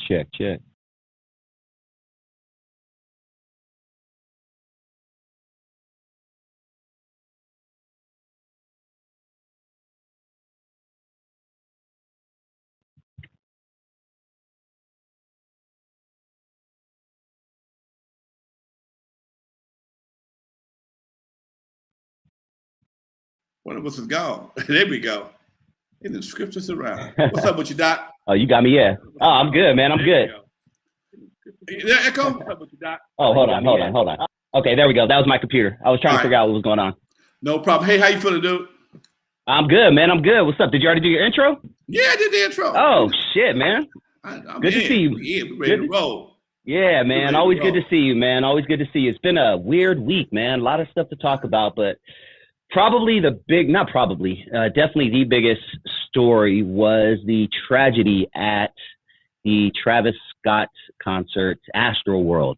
Check. One of us is gone. There we go. In the scriptures around. What's up with you, Doc? Oh, you got me, yeah. Oh, I'm good, man. I'm good. Is there echo? What's up with you, Doc? Oh, hold on. Okay, there we go. That was my computer. I was trying to figure out what was going on. No problem. Hey, how you feeling, dude? I'm good, man. I'm good. What's up? Did you already do your intro? Yeah, I did the intro. Oh, shit, man. I'm good to see you. We're ready to roll. Yeah, man. Always good to see you, man. Always good to see you. It's been a weird week, man. A lot of stuff to talk about, but definitely the biggest story was the tragedy at the Travis Scott concert, Astroworld.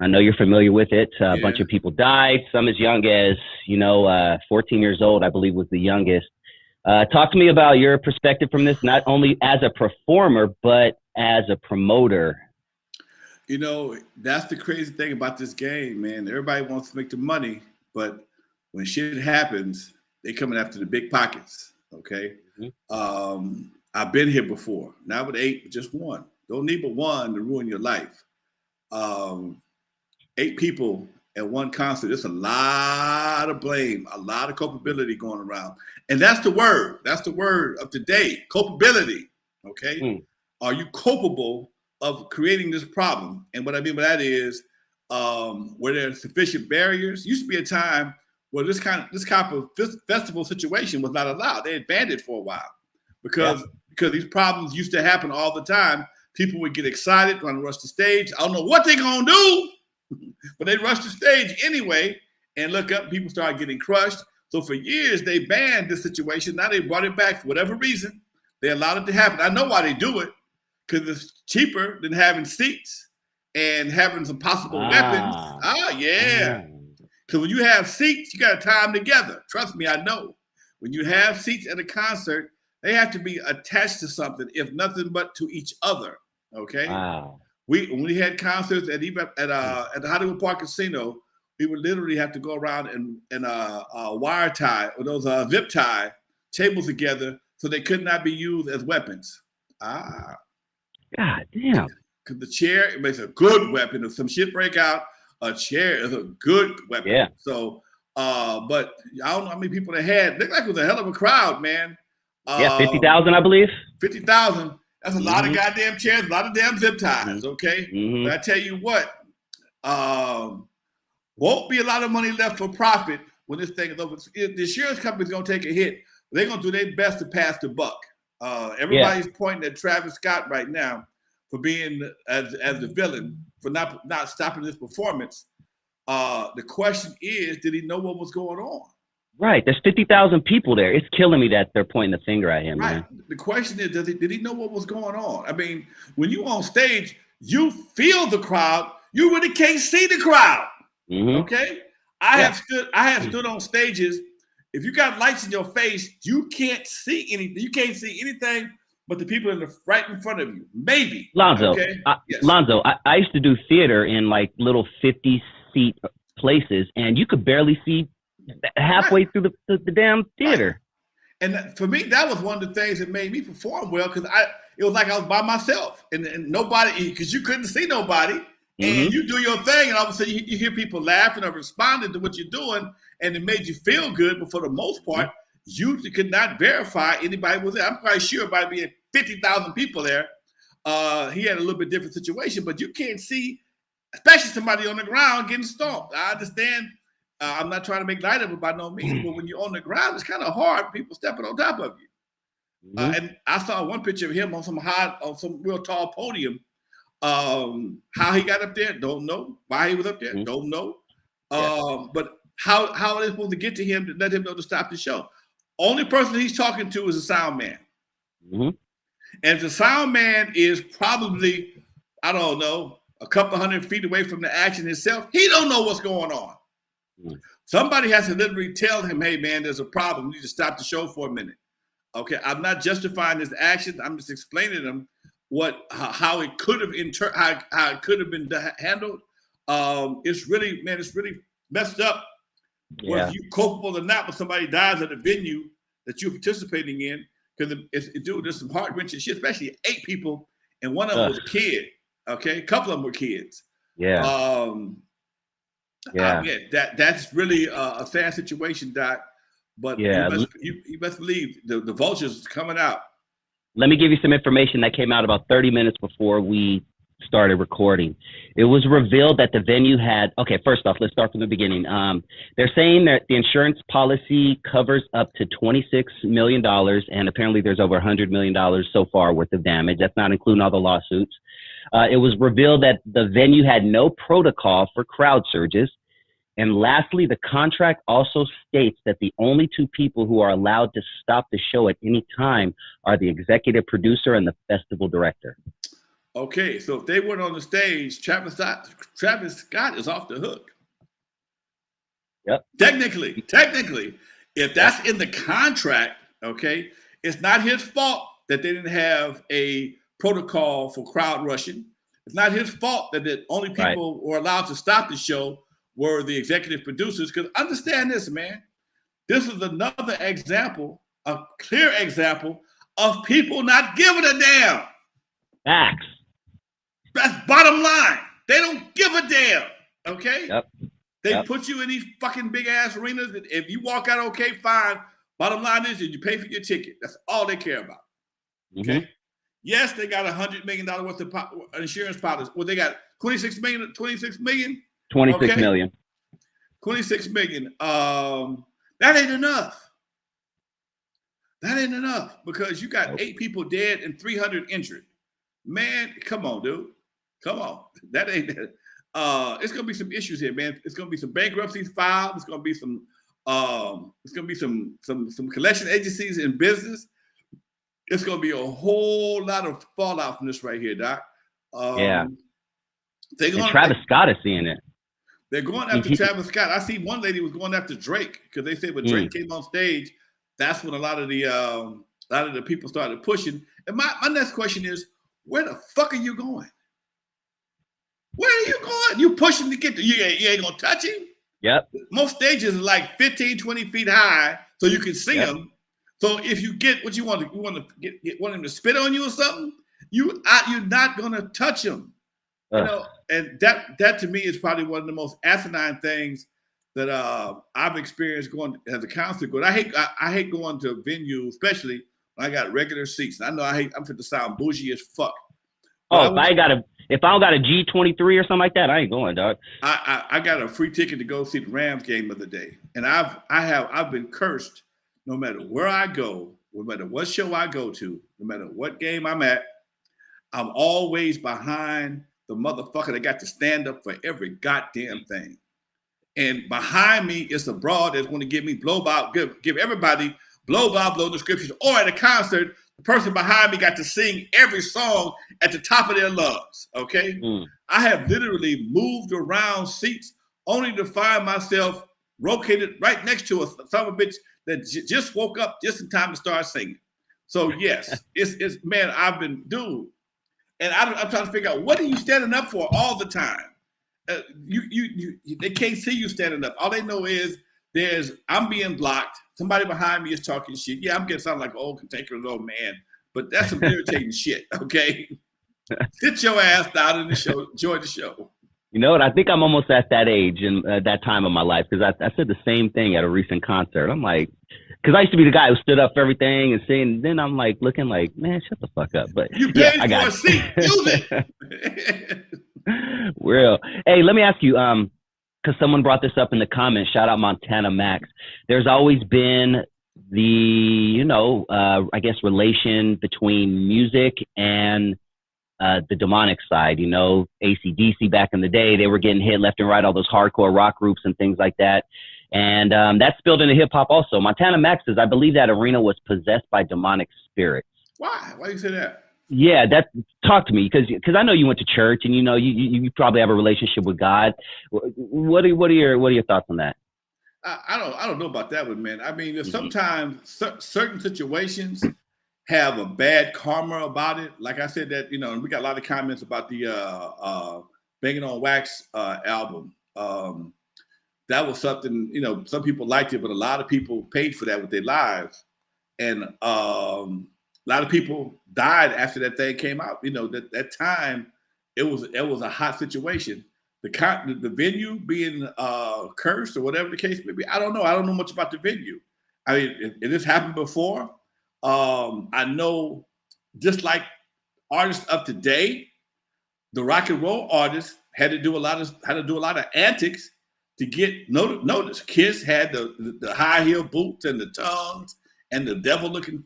I know you're familiar with it. A bunch of people died, some as young as, 14 years old, I believe was the youngest. Talk to me about your perspective from this, not only as a performer, but as a promoter. That's the crazy thing about this game, man. Everybody wants to make the money, but when shit happens, they coming after the big pockets, okay? Mm-hmm. I've been here before. Not with 8, just 1. Don't need but 1 to ruin your life. 8 people at one concert, there's a lot of blame, a lot of culpability going around. And that's the word. That's the word of today, culpability, okay? Mm. Are you culpable of creating this problem? And what I mean by that is, were there sufficient barriers? Used to be a time where this kind of festival situation was not allowed. They had banned it for a while because these problems used to happen all the time. People would get excited, going to rush the stage. I don't know what they're going to do, but they rushed the stage anyway, and look up, people started getting crushed. So for years, they banned this situation. Now they brought it back for whatever reason. They allowed it to happen. I know why they do it, because it's cheaper than having seats and having some possible weapons. Because when you have seats, you got to tie them together. Trust me, I know. When you have seats at a concert, they have to be attached to something, if nothing but to each other. Okay. Wow. When we had concerts at the Hollywood Park Casino, we would literally have to go around and wire tie or those zip tie tables together so they could not be used as weapons. God damn. Because the chair makes a good weapon. If some shit break out, a chair is a good weapon. Yeah. So, but I don't know how many people they had. Looked like it was a hell of a crowd, man. 50,000, I believe. 50,000. That's a lot of goddamn chairs, a lot of damn zip ties, okay? Mm-hmm. But I tell you what, won't be a lot of money left for profit when this thing is over. The insurance company's going to take a hit. They're going to do their best to pass the buck. Everybody's pointing at Travis Scott right now for being as the villain, for not stopping this performance. The question is, did he know what was going on? Right. There's 50,000 people there. It's killing me that they're pointing the finger at him, man. The question is, did he know what was going on? I mean, when you on stage, you feel the crowd. You really can't see the crowd. Mm-hmm. Okay? I have stood on stages. If you got lights in your face, you can't see anything. You can't see anything but the people right in front of you. Maybe. Lonzo, okay? Lonzo, I used to do theater in like little 50-seat places, and you could barely see halfway through the damn theater. Right. And for me, that was one of the things that made me perform well, because it was like I was by myself and nobody, because you couldn't see nobody. And you do your thing, and all of a sudden you hear people laughing or responding to what you're doing, and it made you feel good. But for the most part, you could not verify anybody was there. I'm quite sure by being 50,000 people there, he had a little bit different situation, but you can't see, especially somebody on the ground getting stomped. I understand. I'm not trying to make light of it by no means, but when you're on the ground, it's kind of hard. People stepping on top of you. And I saw one picture of him on some real tall podium. How he got up there, don't know. Why he was up there, don't know. But how are they supposed to get to him to let him know to stop the show? Only person he's talking to is a sound man. And if the sound man is probably, I don't know, a couple hundred feet away from the action itself, he don't know what's going on. Somebody has to literally tell him, hey, man, there's a problem. We need to stop the show for a minute. Okay, I'm not justifying his actions. I'm just explaining them. how it could have how it could have been handled. It's really, man, it's really messed up. Yeah. Whether you culpable or not, when somebody dies at a venue that you're participating in, because there's some heart wrenching shit, especially 8 people, and one of them was a kid. Okay, a couple of them were kids. Yeah. That's really a sad situation, Doc. But you must believe the vultures coming out. Let me give you some information that came out about 30 minutes before we started recording. It was revealed that the venue had, okay, first off, let's start from the beginning. They're saying that the insurance policy covers up to $26 million, and apparently there's over $100 million so far worth of damage. That's not including all the lawsuits. It was revealed that the venue had no protocol for crowd surges. And lastly, the contract also states that the only 2 people who are allowed to stop the show at any time are the executive producer and the festival director. Okay, so if they weren't on the stage, Travis Scott is off the hook. Yep. Technically, if that's in the contract, okay, it's not his fault that they didn't have a protocol for crowd rushing. It's not his fault that the only people who were allowed to stop the show were the executive producers. Because understand this, man. This is another example, a clear example of people not giving a damn. Facts. That's bottom line. They don't give a damn. Okay? Yep. They put you in these fucking big ass arenas. If you walk out okay, fine. Bottom line is you pay for your ticket. That's all they care about. Okay? Mm-hmm. Yes, they got $100 million worth of insurance policy. Well, they got 26 million. 26 million. 26 million. 26 million. That ain't enough. That ain't enough because you got 8 people dead and 300 injured. Man, come on, dude. Come on. That ain't that. It's gonna be some issues here, man. It's gonna be some bankruptcies filed. It's gonna be some collection agencies in business. It's gonna be a whole lot of fallout from this right here, Doc. And Travis Scott is seeing it. They're going after Travis Scott. I see one lady was going after Drake because they said when Drake came on stage, that's when a lot of the people started pushing. And my next question is, where the fuck are you going? Where are you going? You pushing to get to you ain't gonna touch him? Yep. Most stages are like 15, 20 feet high, so you can see him. So if you get what you want him to spit on you or something, you're not gonna touch him. You know, and that to me is probably one of the most asinine things that I've experienced going as a counselor. I hate going to a venue, especially when I got regular seats. I know I'm fit to sound bougie as fuck. But if I don't got a G23 or something like that, I ain't going, dog. I got a free ticket to go see the Rams game of the day, and I've been cursed. No matter where I go, no matter what show I go to, no matter what game I'm at, I'm always behind the motherfucker that got to stand up for every goddamn thing. And behind me is a broad that's going to give me give everybody blow descriptions. Or at a concert, the person behind me got to sing every song at the top of their lungs. Okay, I have literally moved around seats only to find myself located right next to a son of a bitch that just woke up just in time to start singing. So yes, it's man, I've been dude. And I'm trying to figure out, what are you standing up for all the time? They can't see you standing up. All they know is I'm being blocked. Somebody behind me is talking shit. Yeah, I'm getting sound like an old cantankerous old man, but that's some irritating shit. Okay, sit your ass down in the show. Enjoy the show. You know what? I think I'm almost at that age and that time of my life because I said the same thing at a recent concert. I'm like, because I used to be the guy who stood up for everything and saying, then I'm like looking like, man, shut the fuck up. But you paid for a seat, use it. Real. Hey, let me ask you, because someone brought this up in the comments. Shout out Montana Max. There's always been the, I guess relation between music and the demonic side. AC/DC back in the day, they were getting hit left and right, all those hardcore rock groups and things like that. And that spilled into hip hop also. Montana Max says, I believe that arena was possessed by demonic spirits. Why? Why do you say that? Yeah, talk to me because I know you went to church and you probably have a relationship with God. What are your thoughts on that? I don't know about that one, man. I mean, sometimes certain situations have a bad karma about it. Like I said, that we got a lot of comments about the Banging on Wax album. That was something, some people liked it, but a lot of people paid for that with their lives. And a lot of people died after that thing came out. That time, it was a hot situation. The venue being cursed or whatever the case may be. I don't know. I don't know much about the venue. I mean, it has happened before. I know, just like artists of today, the rock and roll artists had to do a lot of antics to get noticed. Kiss had the high heel boots and the tongues and the devil looking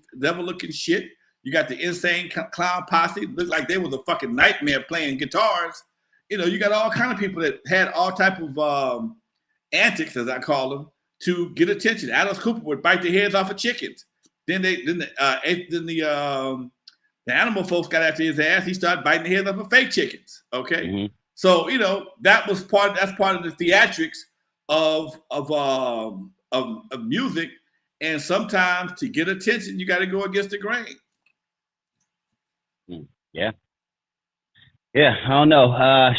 shit. You got the Insane Clown Posse. Looked like they was a fucking nightmare playing guitars. You got all kind of people that had all type of antics, as I call them, to get attention. Alice Cooper would bite the heads off of chickens. Then the animal folks got after his ass. He started biting the heads off of fake chickens. Okay, mm-hmm. So that's part of the theatrics of music. And sometimes to get attention, you got to go against the grain. Yeah. Yeah, I don't know.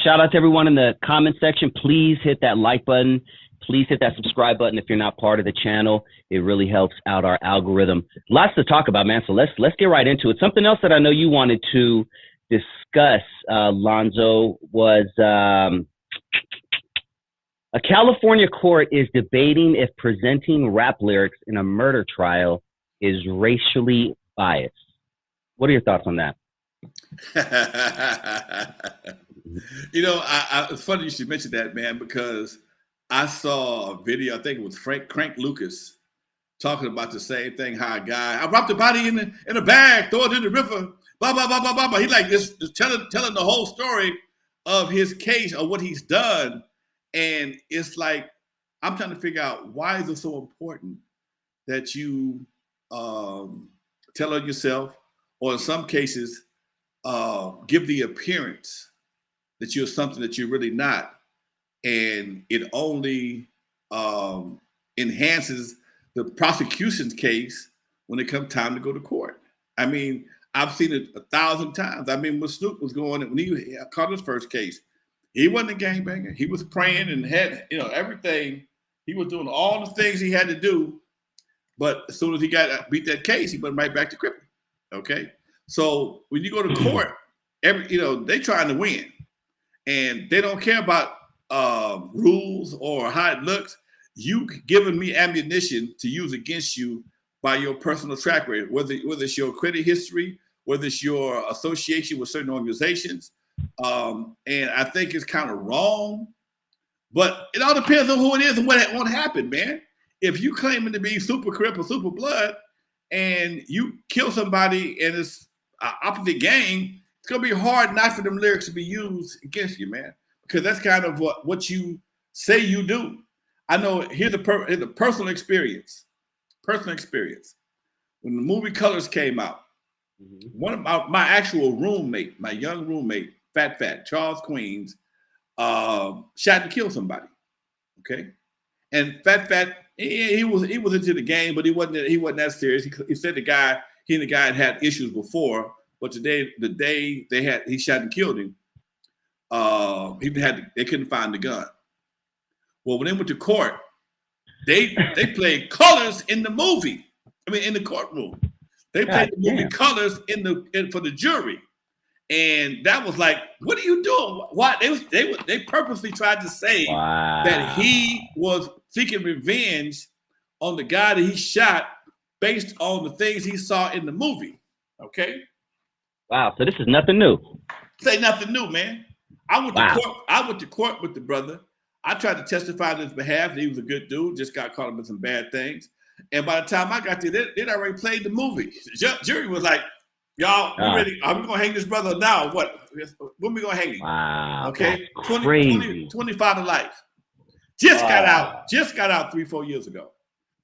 Shout out to everyone in the comment section. Please hit that like button. Please hit that subscribe button if you're not part of the channel. It really helps out our algorithm. Lots to talk about, man. So let's get right into it. Something else that I know you wanted to discuss, Lonzo, was a California court is debating if presenting rap lyrics in a murder trial is racially biased. What are your thoughts on that? It's funny you should mention that, man, because I saw a video, I think it was Crank Lucas, talking about the same thing, how a guy, I dropped the body in a bag, throw it in the river, blah, blah, blah, blah, blah, blah. He like this telling the whole story of his case, of what he's done. And it's like, I'm trying to figure out, why is it so important that you tell on yourself, or in some cases, give the appearance that you're something that you're really not. And it only enhances the prosecution's case when it comes time to go to court. I mean, I've seen it 1,000 times. I mean, when Snoop was going, when he caught his first case, he wasn't a gangbanger. He was praying and had, everything. He was doing all the things he had to do. But as soon as he beat that case, he went right back to crippling. Okay. So when you go to court, they trying to win, and they don't care about rules or how it looks. You giving me ammunition to use against you by your personal track record, whether it's your credit history, whether it's your association with certain organizations. And I think it's kind of wrong, but it all depends on who it is and what happened, man. If you claiming to be super crip or super blood and you kill somebody and it's opposite gang, it's gonna be hard not for them lyrics to be used against you, man, because that's kind of what you say you do. I know. Here's a personal experience. Personal experience. When the movie Colors came out, one of my actual roommate, my young roommate, Fat Charles Queens, shot and killed somebody. Okay, and Fat, he was into the game, but he wasn't that serious. He said he and the guy had issues before. But the day he shot and killed him, they couldn't find the gun. Well, when they went to court, they played Colors in the movie. I mean, in the courtroom, they played the movie Colors for the jury, and that was like, what are you doing? Why they purposely tried to say that he was seeking revenge on the guy that he shot based on the things he saw in the movie. Okay. Wow, so this is nothing new. Say nothing new, man. I went to court with the brother. I tried to testify on his behalf. He was a good dude, just got caught up in some bad things. And by the time I got there, they'd already played the movie. The jury was like, y'all, we ready? Are we going to hang this brother now? What? When we going to hang him? Wow. Okay. 25 to life. Just got out 3-4 years ago.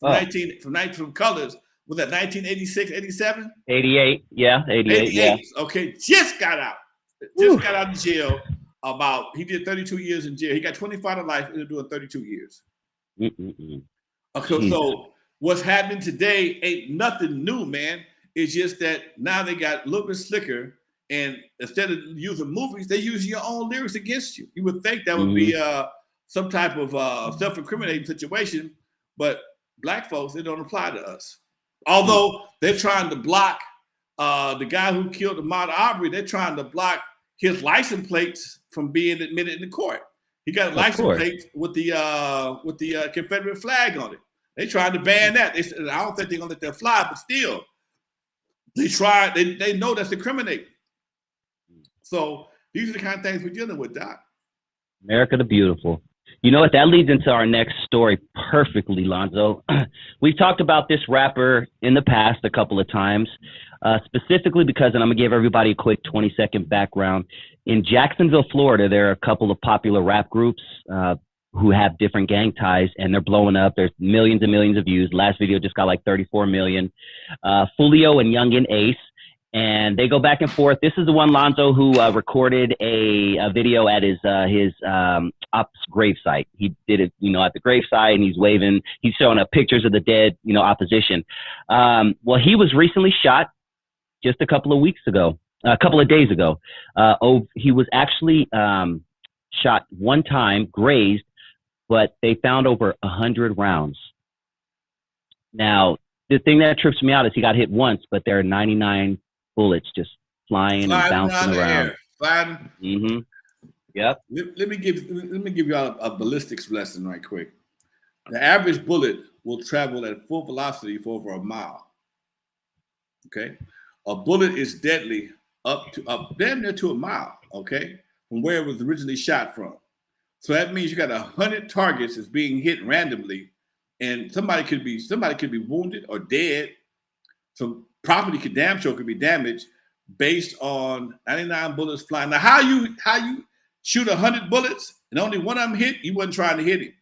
From Colors. Was that 1986, 87? 88, yeah, 88, yeah. Okay, just got out. Just got out of jail. He did 32 years in jail. He got 25 to life. He's doing 32 years. Okay, so what's happening today ain't nothing new, man. It's just that now they got a little bit slicker, and instead of using movies, they use your own lyrics against you. You would think that would be some type of self-incriminating situation, but black folks, they don't apply to us. Although they're trying to block the guy who killed Ahmaud Arbery, they're trying to block his license plates from being admitted in the court. He got a license plate with the Confederate flag on it. They tried to ban that. They said, I don't think they're gonna let that fly, but still, they know that's incriminating. So these are the kind of things we're dealing with, Doc. America the Beautiful. You know what? That leads into our next story perfectly, Lonzo. We've talked about this rapper in the past a couple of times, specifically because, and I'm going to give everybody a quick 20-second background. In Jacksonville, Florida, there are a couple of popular rap groups who have different gang ties, and they're blowing up. There's millions and millions of views. Last video just got like 34 million. Fulio and Young and Ace. And they go back and forth. This is the one, Lonzo, who recorded a video at his op's gravesite. He did it, at the gravesite, and he's waving. He's showing up pictures of the dead, opposition. Well, he was recently shot just a couple of days ago. He was actually shot one time, grazed, but they found over 100 rounds. Now, the thing that trips me out is he got hit once, but there are 99 bullets just flying and bouncing around. Mm-hmm. Yep. Let me give you a ballistics lesson right quick. The average bullet will travel at full velocity for over a mile. Okay, a bullet is deadly up damn near to a mile. Okay, from where it was originally shot from. So that means you got 100 targets that's being hit randomly, and somebody could be wounded or dead. So property could be damaged based on 99 bullets flying. Now, how you shoot 100 bullets and only one of them hit? You wasn't trying to hit him.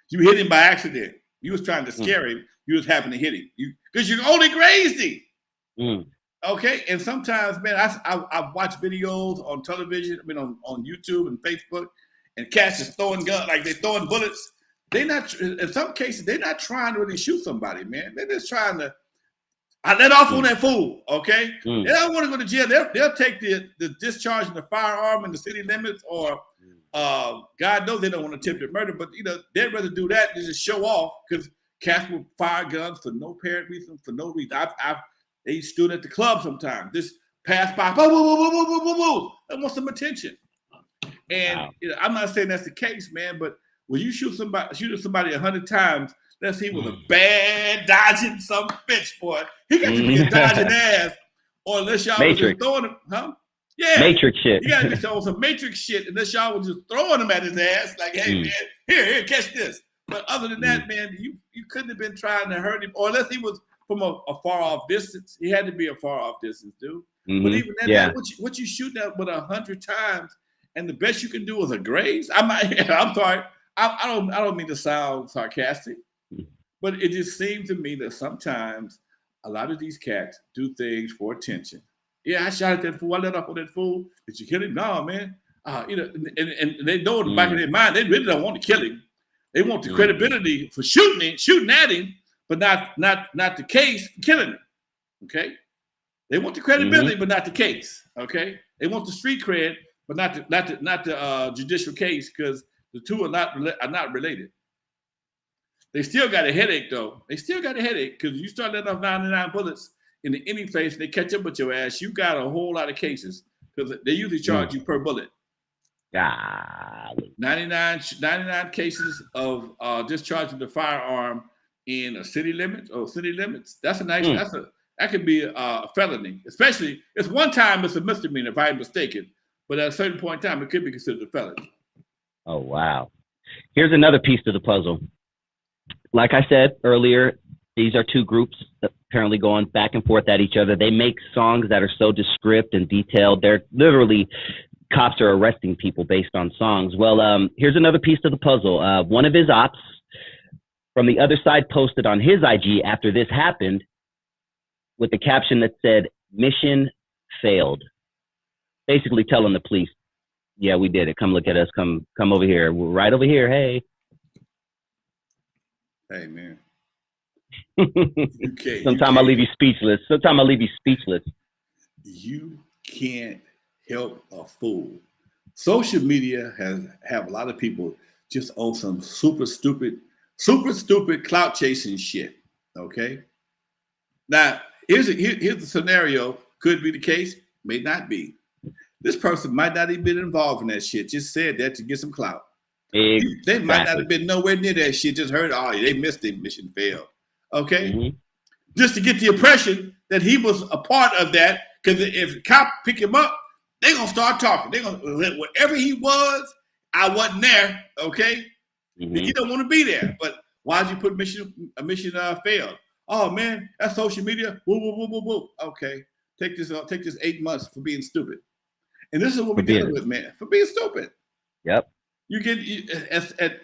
You hit him by accident. You was trying to scare him. You was having to hit him because you only grazed him. Okay, and sometimes, man, I've watched videos on television, on YouTube and Facebook, and cats is throwing guns like they're throwing bullets. In some cases, they're not trying to really shoot somebody, man. They're just trying to. I let off on that fool, okay? They don't want to go to jail. They'll take the discharge of the firearm in the city limits, or God knows they don't want to attempt murder, but they'd rather do that than just show off because cats will fire guns for no apparent reason, for no reason. They stood at the club sometimes, just pass by, woo, woo, woo, woo, woo, woo, woo. They want some attention. And I'm not saying that's the case, man, but when you shoot somebody 100 times, let's see, he was a bad dodging some bitch, boy. He got to be a dodging ass, or unless y'all was just throwing him, huh? Yeah, Matrix shit. You got to be showing some Matrix shit, unless y'all was just throwing him at his ass, like, hey man, here, catch this. But other than that, man, you couldn't have been trying to hurt him, or unless he was from a far off distance. He had to be a far off distance, dude. But even that, what you shoot that with 100 times, and the best you can do is a graze. I'm sorry, I don't mean to sound sarcastic. But it just seems to me that sometimes a lot of these cats do things for attention. Yeah, I shot at that fool. I let off on that fool. Did you kill him? No, man. And they know in the back of their mind, they really don't want to kill him. They want the credibility for shooting at him, but not the case for killing him. Okay? They want the credibility, but not the case. Okay? They want the street cred, but not the judicial case, because the two are not related. They still got a headache, though. They still got a headache because you start letting off 99 bullets into any place, and they catch up with your ass. You got a whole lot of cases because they usually charge you per bullet. 99 cases of discharging the firearm in a city limits. That's a nice. That could be a felony. Especially, it's one time it's a misdemeanor if I'm mistaken, but at a certain point in time it could be considered a felony. Oh wow! Here's another piece to the puzzle. Like I said earlier, these are two groups apparently going back and forth at each other. They make songs that are so descriptive and detailed. They're literally, cops are arresting people based on songs. Well, here's another piece to the puzzle. One of his ops from the other side posted on his IG after this happened with the caption that said, "Mission failed." Basically telling the police, yeah, we did it. Come look at us. Come over here. We're right over here. Hey. Hey, man. You can't. Sometimes I leave you speechless. You can't help a fool. Social media have a lot of people just on some super stupid clout chasing shit. Okay. Now here's the scenario. Could be the case. May not be. This person might not even been involved in that shit. Just said that to get some clout. Exactly. They might not have been nowhere near that shit. Just heard, oh, they missed it. Mission failed. Okay? Mm-hmm. Just to get the impression that he was a part of that. Because if the cop pick him up, they're going to start talking. They're going to, wherever he was, I wasn't there. Okay? Mm-hmm. You don't want to be there. But why did you put mission failed? Oh, man, that's social media. Woo, woo, woo, woo, woo. Okay. Take this 8 months for being stupid. And this is what we're dealing with, man. For being stupid. Yep. You get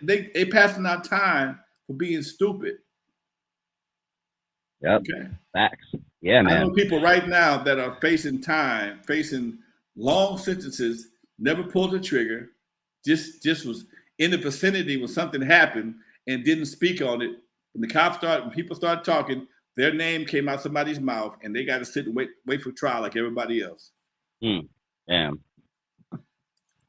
they passing out time for being stupid. Yep. Okay. Facts. Yeah, man. I know people right now that are facing long sentences, never pulled the trigger, just was in the vicinity when something happened and didn't speak on it. When people started talking, their name came out somebody's mouth and they got to sit and wait for trial like everybody else. Damn.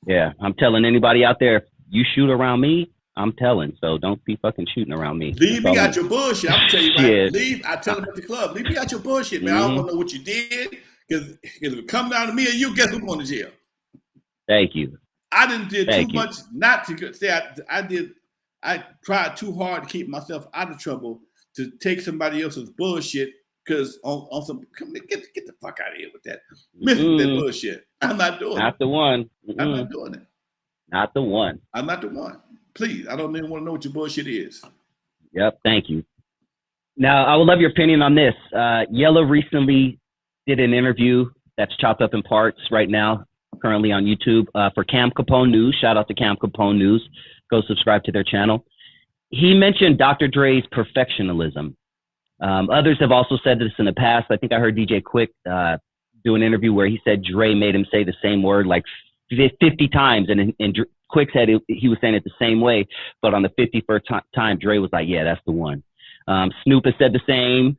Yeah, I'm telling anybody out there, you shoot around me, I'm telling. So don't be fucking shooting around me. Leave me out your bullshit. I'm tell you right. I tell them at the club, leave me out your bullshit, man. I don't want to know what you did. Because if it come down to me or you, guess who's going to jail? Thank you. I didn't did too much not to say I tried too hard to keep myself out of trouble to take somebody else's bullshit. Because on some, get the fuck out of here with that. Missing that bullshit. I'm not doing it. Not the one. I'm not doing it. Not the one. I'm not the one. Please, I don't even want to know what your bullshit is. Yep, thank you. Now, I would love your opinion on this. Yella recently did an interview that's chopped up in parts right now, currently on YouTube, for Cam Capone News. Shout out to Cam Capone News. Go subscribe to their channel. He mentioned Dr. Dre's perfectionism. Others have also said this in the past. I think I heard DJ Quick do an interview where he said Dre made him say the same word like 50 times. And Quick said he was saying it the same way. But on the 51st time, Dre was like, yeah, that's the one. Snoop has said the same.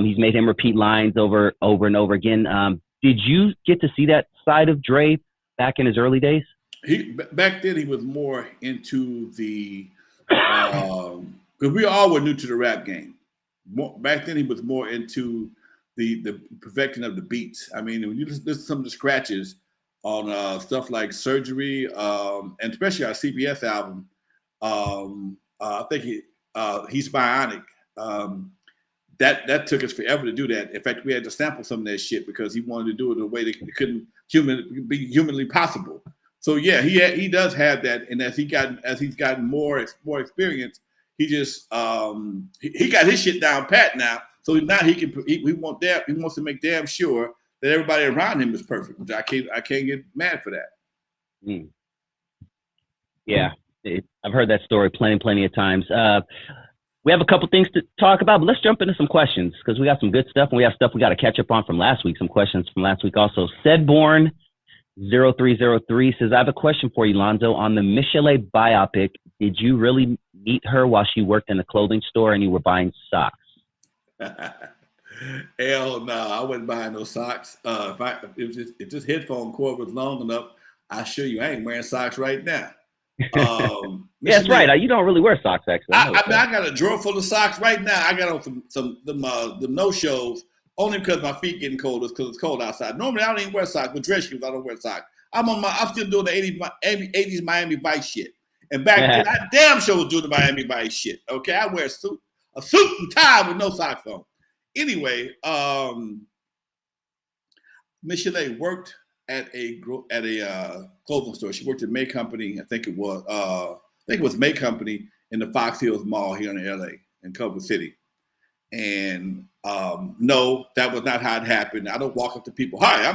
He's made him repeat lines over and over again. Did you get to see that side of Dre back in his early days? Back then, he was more into the because we all were new to the rap game. Back then, he was more into the perfecting of the beats. I mean, when you listen to some of the scratches on stuff like Surgery, and especially our CBS album, I think he's bionic. That took us forever to do that. In fact, we had to sample some of that shit because he wanted to do it in a way that it couldn't be humanly possible. So yeah, he does have that, and as he's gotten more experience, he just he got his shit down pat now. So now he wants to make damn sure that everybody around him is perfect. Which I can't get mad for that. Yeah, I've heard that story plenty of times. We have a couple things to talk about, but let's jump into some questions because we got some good stuff and we have stuff we got to catch up on from last week. Some questions from last week also. Sedborn 0303 says, I have a question for you, Lonzo. On the Michelle biopic, did you really meet her while she worked in a clothing store and you were buying socks? Hell no, I wasn't buying no socks. If this headphone cord was long enough, I assure you I ain't wearing socks right now. Yeah, that's right. You don't really wear socks, actually. I got a drawer full of socks right now. I got on some no-shows only because my feet getting cold. Because it's cold outside. Normally, I don't even wear socks. With dress shoes, I don't wear socks. I'm still doing the 80s Miami Vice shit. And back then, I damn sure was doing the Miami Vice shit. Okay, I wear a suit and tie with no socks on. Anyway, Michelle worked at a clothing store. She worked at May Company. I think it was May Company in the Fox Hills Mall here in LA in Culver City. And no, that was not how it happened. I don't walk up to people. Hi,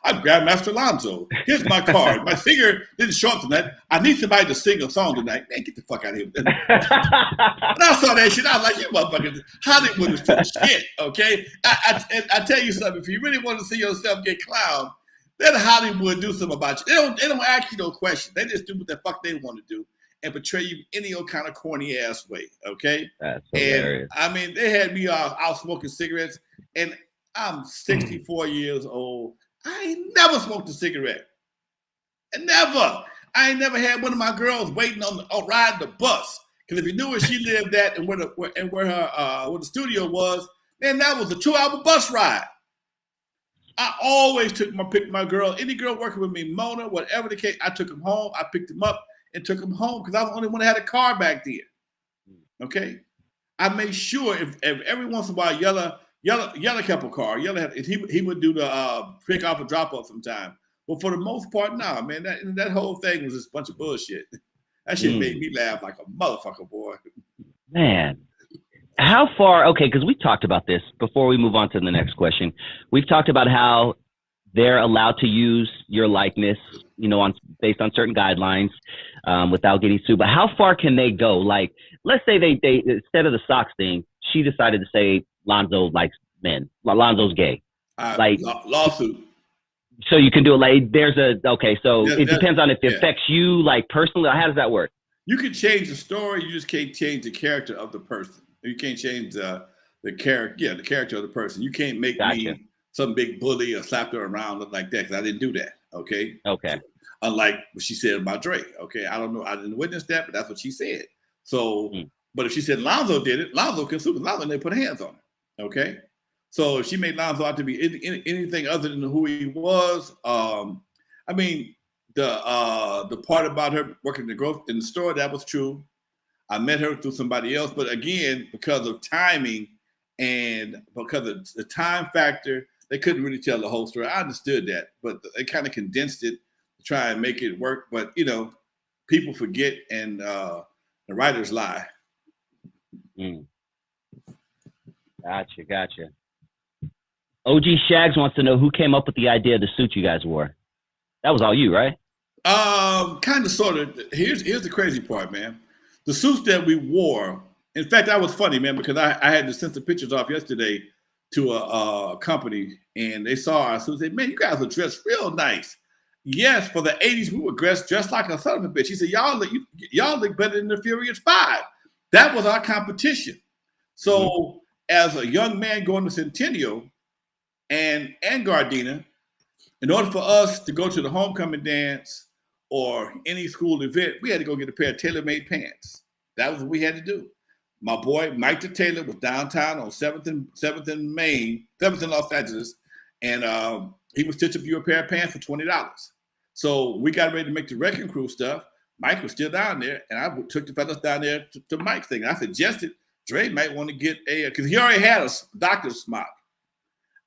I'm Grandmaster Lonzo. Here's my card. My finger didn't show up tonight. I need somebody to sing a song tonight. Man, get the fuck out of here. When I saw that shit, I was like, you motherfuckers, Hollywood is full of shit, okay? I tell you something. If you really want to see yourself get clowned, let Hollywood do something about you. They don't ask you no questions. They just do what the fuck they want to do. and portray you any old kind of corny ass way. Okay. That's And hilarious. I mean, they had me out smoking cigarettes, and I'm 64 years old. I ain't never smoked a cigarette. And never. I ain't never had one of my girls waiting on riding the bus. Because if you knew where she lived at and where the studio was, man, that was a 2-hour bus ride. I always picked my girl, any girl working with me, Mona, whatever the case, I took them home. I picked them up and took them home because I was the only one that had a car back then. Okay? I made sure if every once in a while Yella kept a car. He would do the pick off and drop off sometime. But for the most part, nah, man, that whole thing was just a bunch of bullshit. That shit made me laugh like a motherfucker, boy. Man, how far? Okay, because we talked about this before we move on to the next question. We've talked about how they're allowed to use your likeness, based on certain guidelines, without getting sued. But how far can they go? Like, let's say they instead of the socks thing, she decided to say Lonzo likes men. Lonzo's gay. Lawsuit. So you can do it like so Yeah, it depends on if it affects you like personally. How does that work? You can change the story. You just can't change the character of the person. You can't change the character. Yeah, the character of the person. You can't make me some big bully or slap her around look like that because I didn't do that. Okay. Okay. Unlike what she said about Dre. Okay. I don't know. I didn't witness that, but that's what she said. So, but if she said Lonzo did it, Lonzo can sue. Lonzo and they put hands on him. Okay. So if she made Lonzo out to be anything other than who he was, I mean, the part about her working in the store, that was true. I met her through somebody else, but again, because of timing and because of the time factor, they couldn't really tell the whole story. I understood that, but they kind of condensed it to try and make it work. But people forget and the writers lie. Gotcha. OG Shags wants to know who came up with the idea of the suit you guys wore. That was all you, right? Kind of, sort of. Here's the crazy part, man. The suits that we wore. In fact, that was funny, man, because I had to send some pictures off yesterday to a company, and they saw our suits. They said, "Man, you guys are dressed real nice." Yes, for the '80s, we were dressed like a son of a bitch. He said, "Y'all look better than the Furious 5." That was our competition. So, as a young man going to Centennial and Gardena, in order for us to go to the homecoming dance or any school event, we had to go get a pair of tailor-made pants. That was what we had to do. My boy, Mike the Tailor, was downtown on 7th and Main, 7th in Los Angeles, and he would stitch up you a pair of pants for $20. So we got ready to make the Wrecking Crew stuff. Mike was still down there, and I took the fellas down there to Mike's thing. I suggested Dre might want to get because he already had a doctor's smock.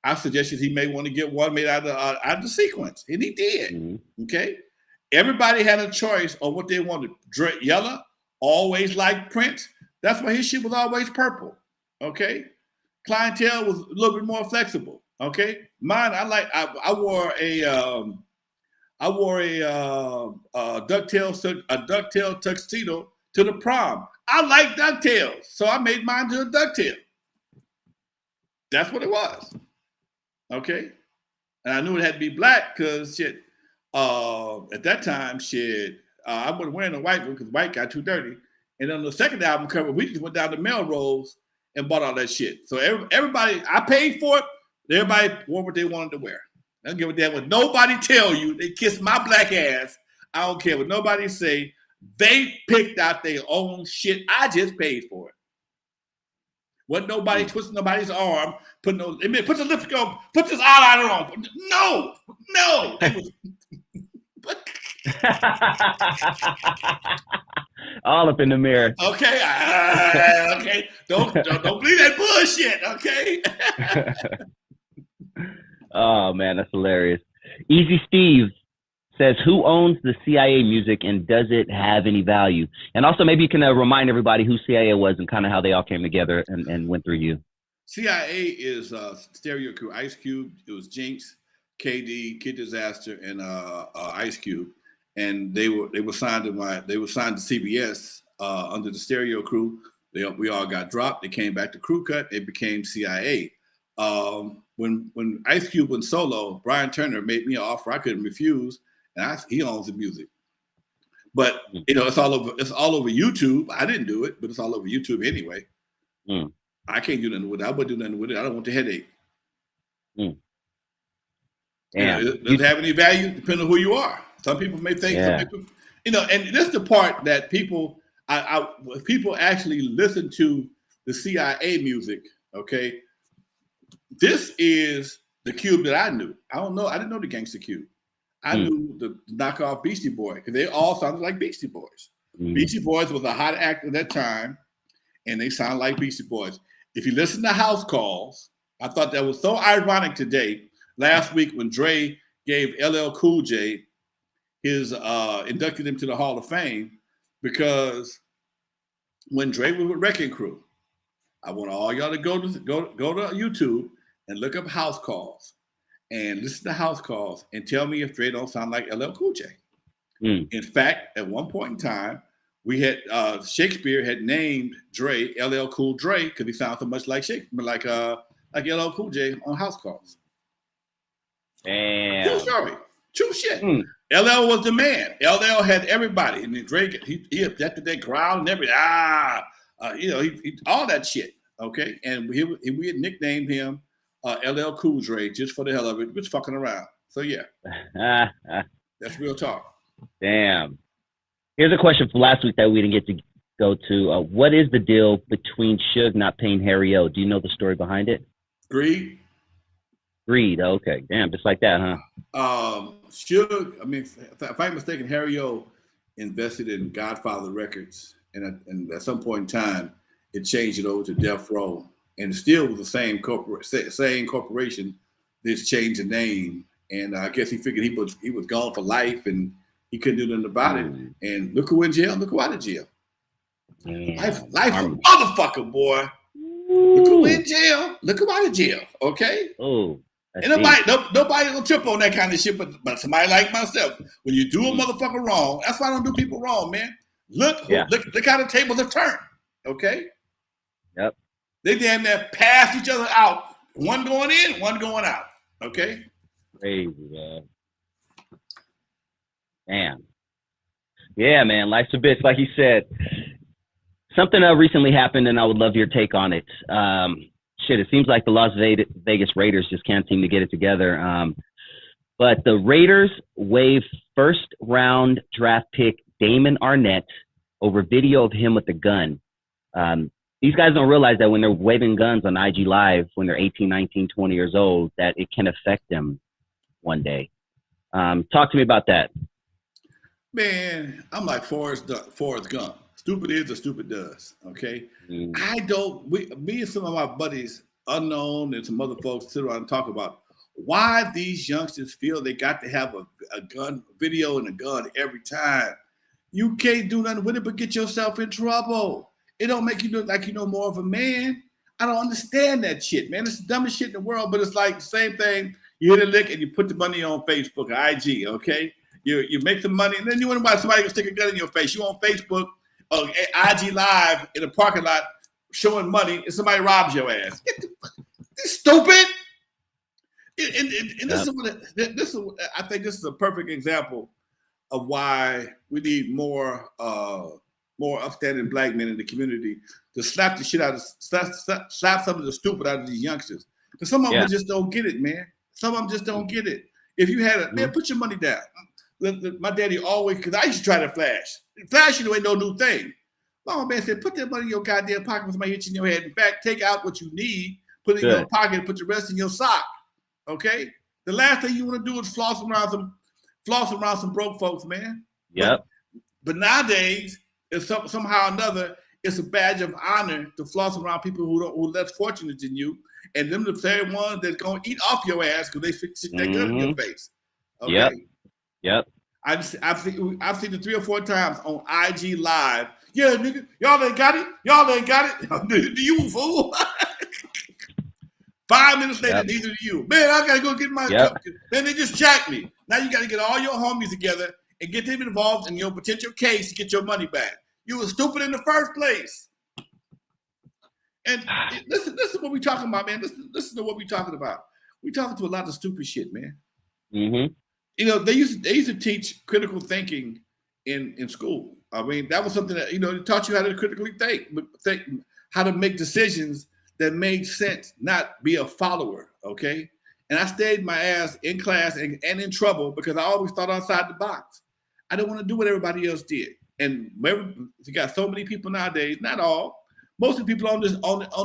I suggested he may want to get one made out of the sequence, and he did. Okay, everybody had a choice on what they wanted. Dre Yella always liked Prince. That's why his shit was always purple. Okay, clientele was a little bit more flexible. Okay, mine I wore a ducktail tuxedo to the prom. I like ducktails, so I made mine to a ducktail. That's what it was. Okay, and I knew it had to be black because shit. At that time, I wasn't wearing a white one because white got too dirty. And on the second album cover, we just went down to Melrose and bought all that shit. So everybody, I paid for it. Everybody wore what they wanted to wear. I don't give a damn what nobody tell you. They kiss my black ass. I don't care what nobody say. They picked out their own shit. I just paid for it. Wasn't nobody twisting nobody's arm, put the lipstick on, put this eyeliner on. No. It was, all up in the mirror. Okay, okay. Don't believe that bullshit. Okay. Oh man, that's hilarious. Easy Steve says, who owns the CIA music and does it have any value? And also maybe you can remind everybody who CIA was and kind of how they all came together and went through you. CIA is Stereo Crew. Ice Cube, it was Jinx, KD, Kid Disaster, and Ice Cube. And they were signed to CBS under the Stereo Crew. We all got dropped. They came back to Crew Cut. It became CIA. When Ice Cube went solo, Brian Turner made me an offer I couldn't refuse, and he owns the music. But it's all over. It's all over YouTube. I didn't do it, but it's all over YouTube anyway. I can't do nothing with it. I wouldn't do nothing with it. I don't want the headache. Does it have any value? Depending on who you are. Some people may think, some people, and this is the part that people, if people actually listen to the CIA music, okay, this is the Cube that I knew. I didn't know the Gangsta Cube. I knew the knockoff Beastie Boy because they all sounded like Beastie Boys. Beastie Boys was a hot act at that time, and they sound like Beastie Boys. If you listen to House Calls, I thought that was so ironic today. Last week when Dre gave LL Cool J his inducted him to the Hall of Fame, because when Dre was with Wrecking Crew, I want all y'all to go to YouTube and look up House Calls and listen to House Calls and tell me if Dre don't sound like LL Cool J. In fact, at one point in time, we had Shakespeare had named Dre LL Cool Dre because he sounds so much like Shakespeare, like LL Cool J on House Calls. Damn. True story. True shit. LL was the man. LL had everybody, and then Dre he adapted that growl and everything. He all that shit. Okay, and we had nicknamed him LL Cool Dre just for the hell of it, just fucking around. So yeah, that's real talk. Damn. Here's a question from last week that we didn't get to go to. What is the deal between Suge not paying Harry O? Do you know the story behind it? Greed. Greed. Okay. Damn. Just like that, huh? Suge. I mean, if I'm mistaken, Harry O invested in Godfather Records, and at some point in time, it changed it over to Death Row, and it still was the same corporation. This changed the name, and I guess he figured he was gone for life, and he couldn't do nothing about it. And look who in jail. Look who out of jail. Life a motherfucker, boy. Look who in jail. Look who out of jail. Okay. Oh. And nobody will trip on that kind of shit, but somebody like myself, when you do a motherfucker wrong, that's why I don't do people wrong, man. Look how the tables have turned. Okay. Yep. They damn near pass each other out. One going in, one going out. Okay. Crazy, man. Damn. Yeah, man. Life's a bitch, like you said. Something recently happened, and I would love your take on it. It seems like the Las Vegas Raiders just can't seem to get it together. But the Raiders waived first-round draft pick Damon Arnett over video of him with a gun. These guys don't realize that when they're waving guns on IG Live when they're 18, 19, 20 years old, that it can affect them one day. Talk to me about that. Man, I'm like Forrest Gump. Stupid is or stupid does. Okay. Me and some of my buddies, Unknown and some other folks, sit around and talk about why these youngsters feel they got to have a gun video and a gun every time. You can't do nothing with it but get yourself in trouble. It don't make you look like you know more of a man. I don't understand that shit, man. It's the dumbest shit in the world, but it's like the same thing. You hit a lick and you put the money on Facebook or IG, okay? You make the money, and then you wonder why somebody can stick a gun in your face. You on Facebook or IG Live in a parking lot showing money, and somebody robs your ass. It's stupid. And I think this is a perfect example of why we need more upstanding black men in the community to slap the shit out of slap some of the stupid out of these youngsters. Because some of them just don't get it, man. Some of them just don't get it. If you had man, put your money down. My daddy always, because I used to try to flash. Flashing ain't no new thing. My man said, put that money in your goddamn pocket when somebody hits you in your head. In fact, take out what you need, put it in your pocket, and put the rest in your sock. Okay? The last thing you want to do is floss around some broke folks, man. Yep. But nowadays, it's somehow or another, it's a badge of honor to floss around people who are less fortunate than you, and them the same ones that's gonna eat off your ass because they sit their gun in your face. Okay. Yep. I've seen it 3 or 4 times on IG Live. Yeah, nigga, y'all ain't got it. Do you fool? 5 minutes later, neither do you. Man, I gotta go get my cup. Then they just jacked me. Now you gotta get all your homies together and get them involved in your potential case to get your money back. You were stupid in the first place. And this is what we're talking about, man. This is what we're talking about. We're talking to a lot of stupid shit, man. Mm-hmm. You know, they used to teach critical thinking in school. I mean, that was something that, it taught you how to critically think, how to make decisions that made sense, not be a follower, okay? And I stayed my ass in class and in trouble because I always thought outside the box. I didn't want to do what everybody else did. And you got so many people nowadays, not all, most of the people on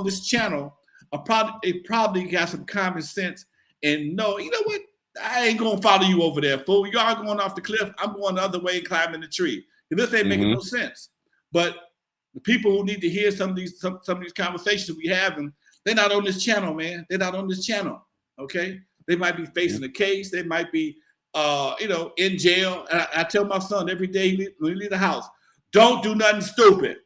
this channel probably got some common sense and know, you know what? I ain't gonna follow you over there, fool. You are going off the cliff. I'm going the other way and climbing the tree. And this ain't making no sense. But the people who need to hear some of these conversations we having, they're not on this channel, man. They're not on this channel. Okay, they might be facing a case. They might be, in jail. And I tell my son every day when he leave the house, don't do nothing stupid.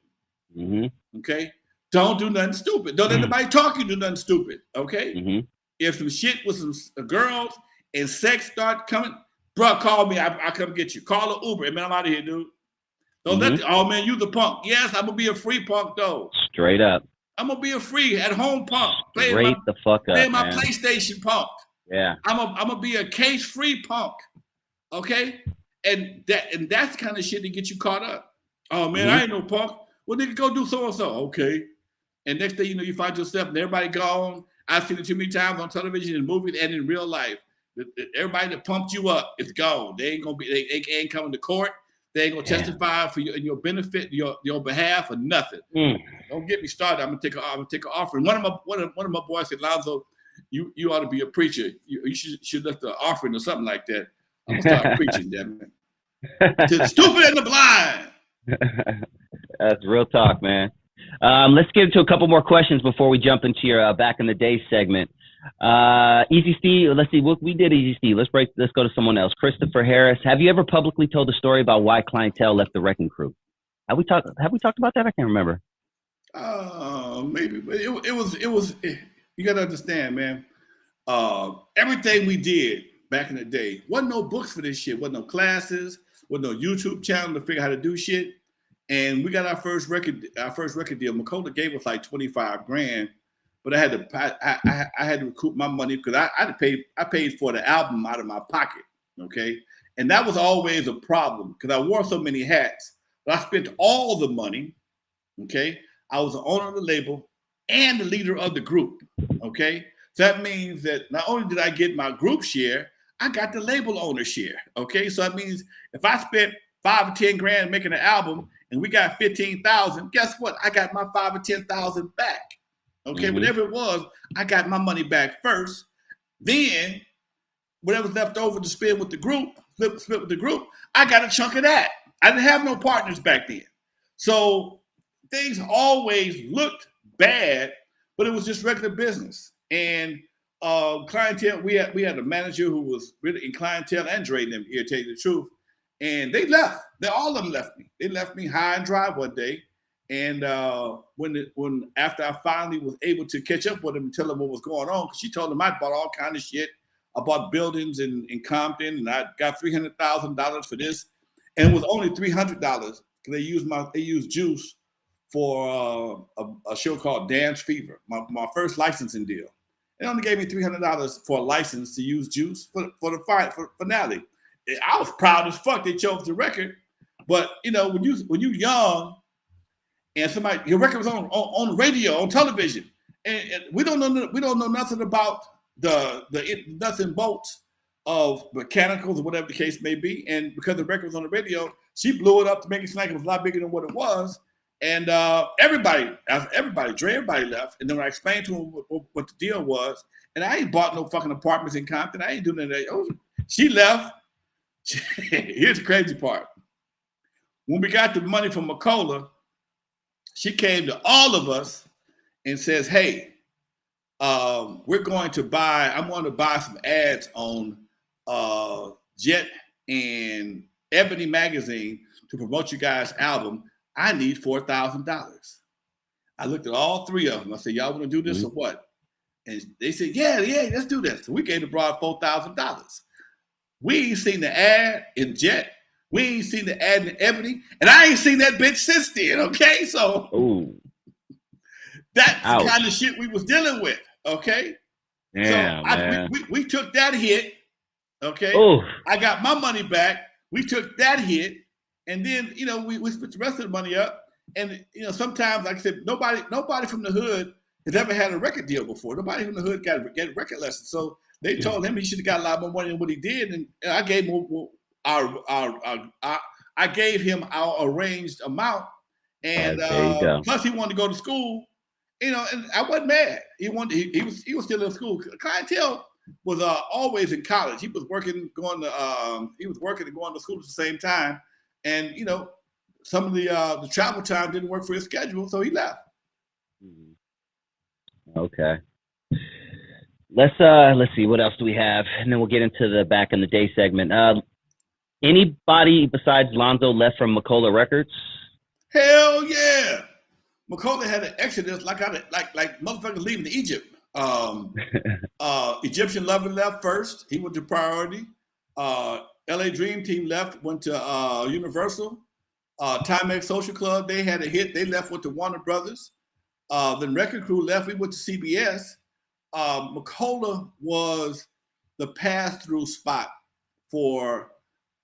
Okay, don't do nothing stupid. Don't let anybody talk you do nothing stupid. Okay, if some shit with some girls and sex start coming, bro, call me. I come get you. Call an Uber. Man, I'm out of here, dude. Don't let oh man, you the punk. Yes, I'm gonna be a free punk though. Straight up. I'm gonna be a free at home punk. Straight the fuck up. Playing my PlayStation punk. Yeah. I'm gonna be a case free punk. Okay? And that's the kind of shit that get you caught up. Oh man, I ain't no punk. Well, nigga, go do so and so. Okay. And next thing you know, you find yourself and everybody gone. I've seen it too many times on television and movies and in real life. Everybody that pumped you up is gone. They ain't gonna be. They ain't coming to court. They ain't gonna testify for your benefit, your behalf, or nothing. Don't get me started. I'm gonna take an offering. One of my boys said, Lonzo, you ought to be a preacher. You should lift an offering or something like that. I'm gonna start preaching, damn it. To the stupid and the blind. That's real talk, man. Let's get into a couple more questions before we jump into your back in the day segment. Easy Steve, let's see what we did. Easy Steve, let's go to someone else. Christopher Harris, have you ever publicly told a story about why clientele left the Wrecking Crew? Have we talked about that? I can't remember. Maybe, but it was. You gotta understand, man. Everything we did back in the day wasn't no books for this shit. Wasn't no classes. Wasn't no YouTube channel to figure out how to do shit. And we got our first record deal. Makola gave us like 25 grand. But I had to recoup my money because I paid for the album out of my pocket, okay? And that was always a problem because I wore so many hats. But I spent all the money, okay? I was the owner of the label and the leader of the group, okay? So that means that not only did I get my group share, I got the label owner share, okay? So that means if I spent 5 or 10 grand making an album and we got 15,000, guess what? I got my 5 or 10,000 back. Okay, whatever it was, I got my money back first. Then, whatever's left over to spend with the group, split with the group, I got a chunk of that. I didn't have no partners back then. So things always looked bad, but it was just regular business. And clientele, we had a manager who was really in clientele and Dre them here, tell you the truth. And they left. All of them left me. They left me high and dry one day. And when after I finally was able to catch up with him and tell him what was going on, because she told him I bought all kind of shit. I bought buildings in Compton, and I got $300,000 for this, and it was only $300 because they used Juice for a show called Dance Fever, my first licensing deal. They only gave me $300 for a license to use Juice for the finale. I was proud as fuck they chose the record, but when you young. And your record was on the radio, on television, and we don't know nothing about the nuts and bolts of mechanicals or whatever the case may be. And because the record was on the radio, she blew it up to make it seem like it was a lot bigger than what it was. And everybody left. And then when I explained to him what the deal was, and I ain't bought no fucking apartments in Compton. I ain't doing that. Oh, she left. Here's the crazy part. When we got the money from Makola, she came to all of us and says, hey, I'm going to buy some ads on Jet and Ebony magazine to promote you guys' album. I need $4,000. I looked at all three of them. I said, y'all want to do this or what? And they said, yeah, let's do this. So we gave the broad $4,000. We ain't seen the ad in Jet. We ain't seen the ad in Ebony, and I ain't seen that bitch since then, okay? So that's the kind of shit we was dealing with, okay? Yeah, so we took that hit, okay? I got my money back. We took that hit, And then, we split the rest of the money up. And, sometimes, like I said, nobody from the hood has ever had a record deal before. Nobody from the hood got record lessons. So they told him he should have got a lot more money than what he did. And I gave him I gave him our arranged amount. And plus he wanted to go to school, and I wasn't mad. He was still in school. Clientele was always in college. He was working, and going to school at the same time. And some of the travel time didn't work for his schedule, so he left. Okay. Let's see, what else do we have, and then we'll get into the back in the day segment. Anybody besides Lonzo left from Makola Records? Hell yeah! Makola had an exodus like motherfuckers leaving Egypt. Egyptian Lover left first. He went to Priority. LA Dream Team left, went to Universal. Timex Social Club, they had a hit. They left, went to Warner Brothers. Then Record Crew left. We went to CBS. Makola was the pass-through spot for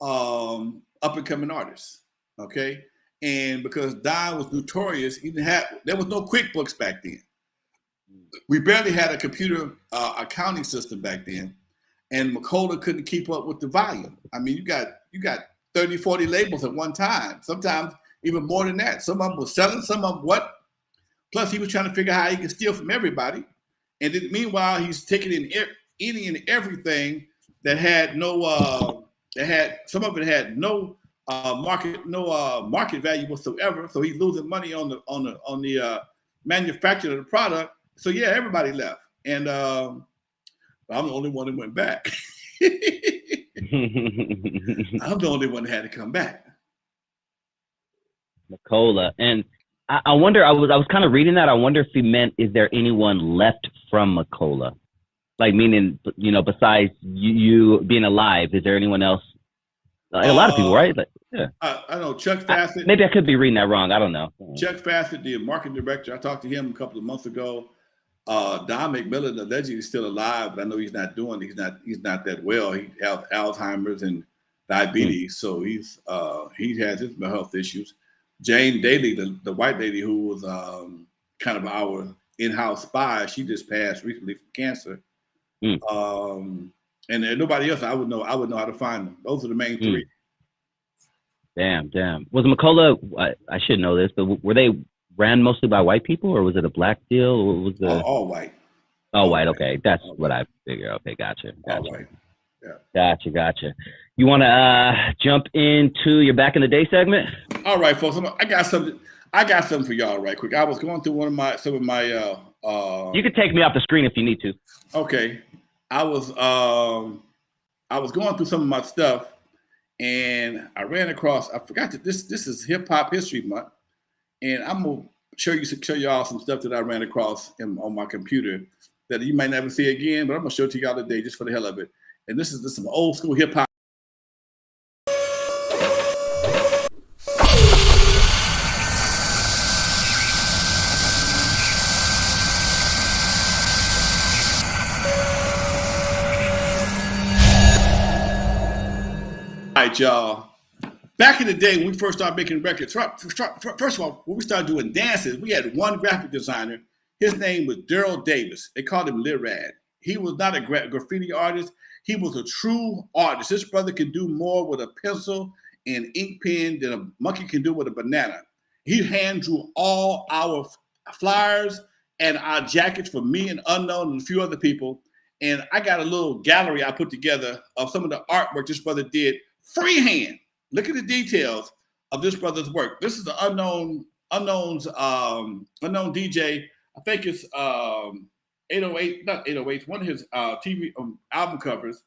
up-and-coming artists. Okay, and because Don was notorious, there was no QuickBooks back then. We barely had a computer accounting system back then, and Makola couldn't keep up with the volume. I mean, you got 30, 40 labels at one time, sometimes even more than that. Some of them were selling, some of them what. Plus, he was trying to figure out how he could steal from everybody. And then, meanwhile, he's taking in eating in everything that had no, some of it had no market value whatsoever. So he's losing money on the manufacture of the product. So yeah, everybody left, and I'm the only one that went back. I'm the only one that had to come back. Makola. And I wonder, I was kind of reading that. I wonder if he meant, is there anyone left from Makola? Like, meaning, besides you being alive, is there anyone else? Like a lot of people, right? Like, yeah. I know Chuck Fassett. Maybe I could be reading that wrong. I don't know. Chuck Fassett, the marketing director, I talked to him a couple of months ago. Don McMillan, allegedly, is still alive, but I know he's not that well. He has Alzheimer's and diabetes, so he has his mental health issues. Jane Daly, the white lady who was kind of our in-house spy, she just passed recently from cancer. And nobody else I would know how to find them. Those are the main three. Damn. Was Makola, I should know this, but were they ran mostly by white people, or was it a black deal? Or was the all white? All white. Okay, that's what I figured. Okay, gotcha. All white. Yeah. Gotcha. You want to jump into your back in the day segment? All right, folks. I got something for y'all right quick. I was going through some of my. You can take me off the screen if you need to. Okay, I was going through some of my stuff, and I ran across. I forgot that this is Hip Hop History Month. And I'm gonna show y'all some stuff that I ran across on my computer that you might never see again, but I'm gonna show it to y'all today just for the hell of it. And this is some old school hip hop. All right, y'all. Back in the day when we first started making records, first of all, when we started doing dances, we had one graphic designer. His name was Daryl Davis. They called him Lil Rad. He was not a graffiti artist. He was a true artist. This brother could do more with a pencil and ink pen than a monkey can do with a banana. He hand drew all our flyers and our jackets for me and Unknown and a few other people. And I got a little gallery I put together of some of the artwork this brother did freehand. Look at the details of this brother's work. This is the Unknown's Unknown DJ. I think it's 808, not 808, one of his TV album covers.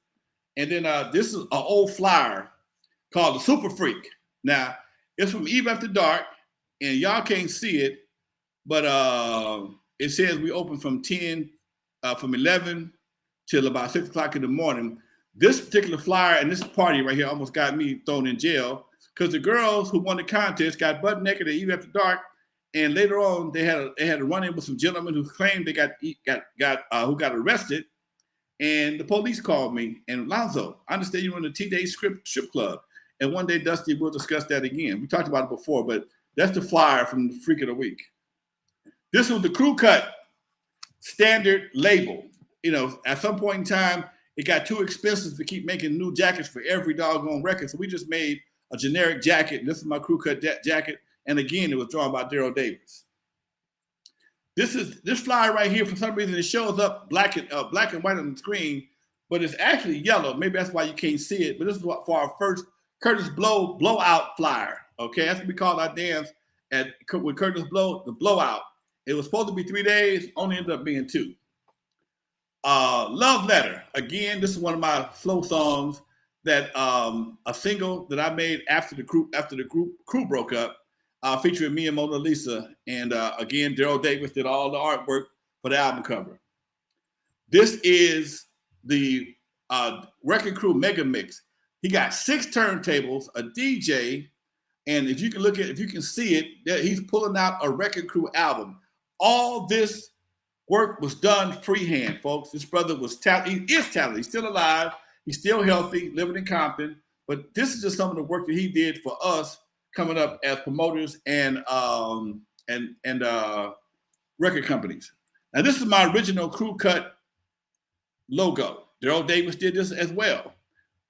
And then this is an old flyer called the Super Freak. Now, it's from Eve After Dark, and y'all can't see it, but it says we open from 11 till about 6 o'clock in the morning. This particular flyer and this party right here almost got me thrown in jail because the girls who won the contest got butt naked at Eve After Dark, and later on they had a run-in with some gentlemen who claimed they who got arrested, and the police called me and Lonzo, I understand you were in the T-Day strip club, And one day, Dusty, we'll discuss that again. We talked about it before, but that's the flyer from the Freak of the Week. This was the crew cut standard label. At some point in time, it got too expensive to keep making new jackets for every doggone record. So we just made a generic jacket. This is my crew cut jacket. And again, it was drawn by Daryl Davis. This flyer right here, for some reason, it shows up black and white on the screen, but it's actually yellow. Maybe that's why you can't see it. But this is for our first Curtis Blow blowout flyer. Okay, that's what we call our dance with Curtis Blow, the blowout. It was supposed to be 3 days, only ended up being 2. Love Letter. Again, this is one of my slow songs that a single that I made after the crew broke up, featuring me and Mona Lisa. And again, Daryl Davis did all the artwork for the album cover. This is the Wrecking Crew Mega Mix. He got 6 turntables, a DJ, and if you can see it, he's pulling out a Wrecking Crew album. All this work was done freehand, folks. This brother was talented. He is talented. He's still alive. He's still healthy, living in Compton. But this is just some of the work that he did for us coming up as promoters and record companies. Now, this is my original crew cut logo. Daryl Davis did this as well.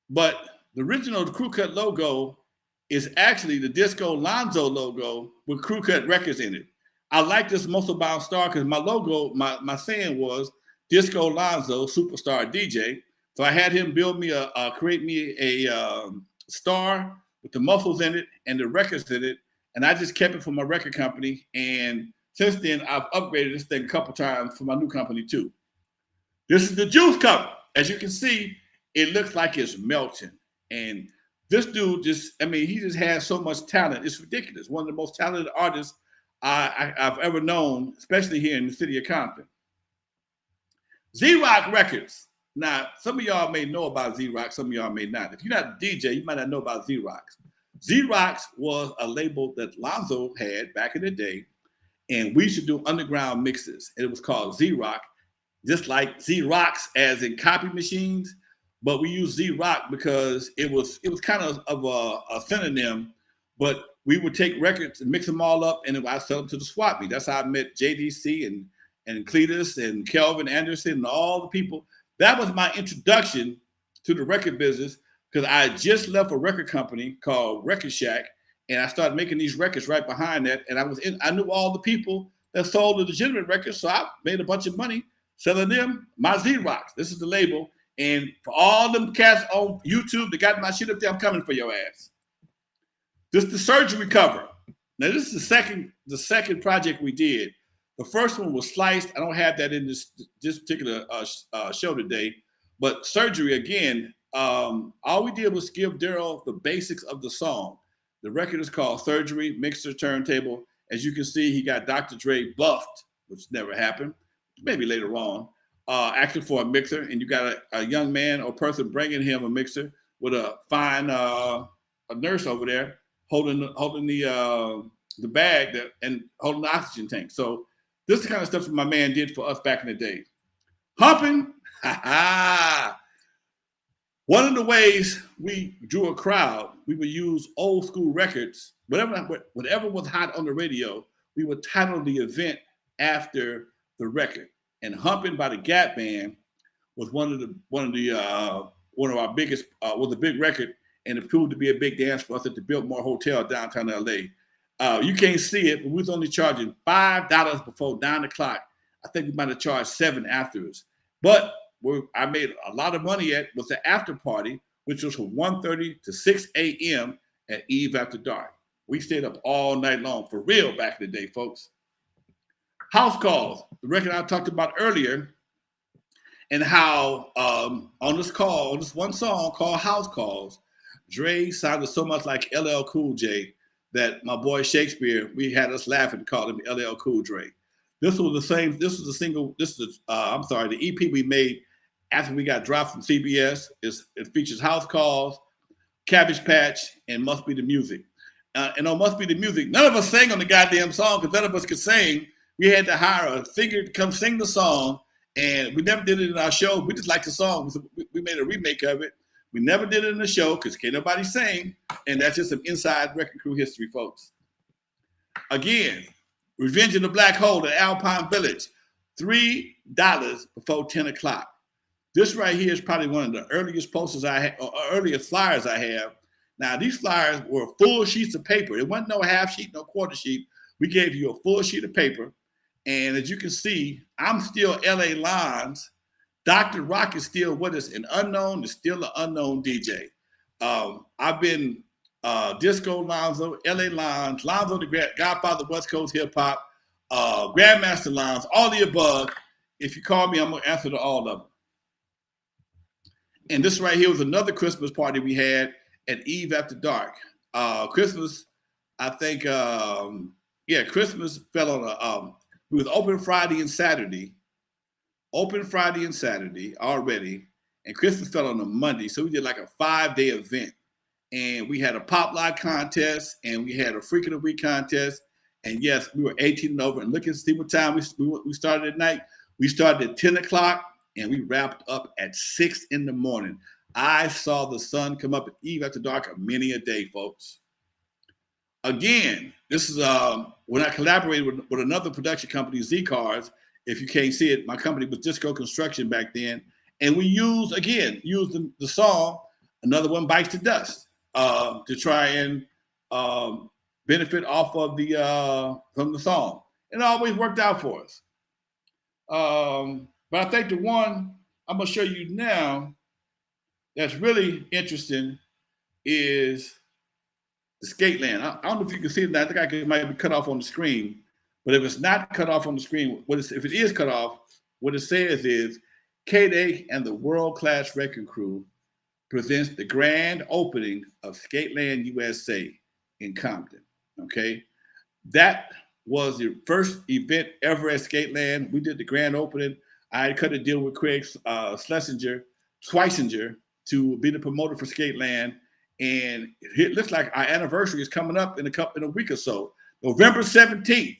But the original crew cut logo is actually the Disco Lonzo logo with crew cut records in it. I like this Muscle Bound Star because my logo, my saying was Disco Lonzo, Superstar DJ. So I had him create me a star with the muscles in it and the records in it. And I just kept it for my record company. And since then, I've upgraded this thing a couple times for my new company too. This is the Juice cover. As you can see, it looks like it's melting. And this dude he just has so much talent. It's ridiculous. One of the most talented artists I've ever known, especially here in the city of Compton. Z-Rock Records. Now, some of y'all may know about Z-Rock, some of y'all may not. If you're not a DJ, you might not know about Z-Rocks. Z-Rocks was a label that Lonzo had back in the day, and we used to do underground mixes. And it was called Z-Rock, just like Z-Rocks as in copy machines, but we used Z-Rock because it was kind of a synonym, but we would take records and mix them all up, and I sell them to the swap meet. That's how I met JDC and Cletus and Kelvin Anderson and all the people. That was my introduction to the record business because I just left a record company called Record Shack, and I started making these records right behind that. And I knew all the people that sold the legitimate records, so I made a bunch of money selling them my Z-Rocks. This is the label, and for all them cats on YouTube that got my shit up there, I'm coming for your ass. This is the Surgery cover. Now, this is the second project we did. The first one was Sliced. I don't have that in this particular show today. But Surgery, again, all we did was give Daryl the basics of the song. The record is called Surgery, mixer, turntable. As you can see, he got Dr. Dre buffed, which never happened. Maybe later on. Actually for a mixer. And you got a young man or person bringing him a mixer with a fine a nurse over there holding the bag and holding the oxygen tank. So this is the kind of stuff that my man did for us back in the day. Humping, one of the ways we drew a crowd, we would use old school records. Whatever was hot on the radio, we would title the event after the record. And Humping by the Gap Band was one of our biggest, was a big record. And it proved to be a big dance for us at the Biltmore Hotel downtown LA. You can't see it, but we was only charging $5 before 9 o'clock. I think we might have charged $7 afterwards. But where I made a lot of money at was the after party, which was from 1:30 to 6 a.m. at Eve After Dark. We stayed up all night long, for real, back in the day, folks. House Calls, the record I talked about earlier, and how on this one song called House Calls, Dre sounded so much like LL Cool J that my boy Shakespeare, we had us laughing, called him LL Cool Dre. The EP we made after we got dropped from CBS. It features House Calls, Cabbage Patch, and Must Be the Music. And on Must Be the Music, none of us sang on the goddamn song because none of us could sing. We had to hire a singer to come sing the song, and we never did it in our show. We just liked the song. We made a remake of it. We never did it in the show because can't nobody sing, and that's just some inside Wrecking Crew history, folks. Again, Revenge of the Black Hole at Alpine Village, $3 before 10 o'clock. This right here is probably one of the earliest posters I have, or earliest flyers I have. Now, these flyers were full sheets of paper. It wasn't no half sheet, no quarter sheet. We gave you a full sheet of paper. And as you can see, I'm still L.A. Lons. Dr. Rock is still with us. An unknown is still an unknown DJ. I've been Disco Lonzo, L.A. Lons, Lonzo the Godfather of West Coast Hip Hop, Grandmaster Lons, all the above. If you call me, I'm going to answer to all of them. And this right here was another Christmas party we had at Eve After Dark. Christmas, I think, Christmas fell on we was open Friday and Saturday. Open Friday and Saturday already, and Christmas fell on a Monday, so we did like a 5-day event. And we had a pop lock contest, and we had a Freak of the Week contest. And yes, we were 18 and over. And look at see what time we started at night. We started at 10 o'clock, and we wrapped up at 6 in the morning. I saw the sun come up at Eve After Dark many a day, folks. Again, this is when I collaborated with another production company, Z Cars. If you can't see it, my company was Disco Construction back then. And we used the song, Another One Bites the Dust, to try and benefit off of from the song. It always worked out for us. But I think the one I'm going to show you now that's really interesting is the Skateland. I don't know if you can see it now. I think it might be cut off on the screen. But if it's not cut off on the screen, if it is cut off, what it says is K-Day and the World Class Wrecking Crew presents the grand opening of Skateland USA in Compton. Okay, that was the first event ever at Skateland. We did the grand opening. I had cut a deal with Craig Swisinger to be the promoter for Skateland, and it looks like our anniversary is coming up in a week or so. November 17th.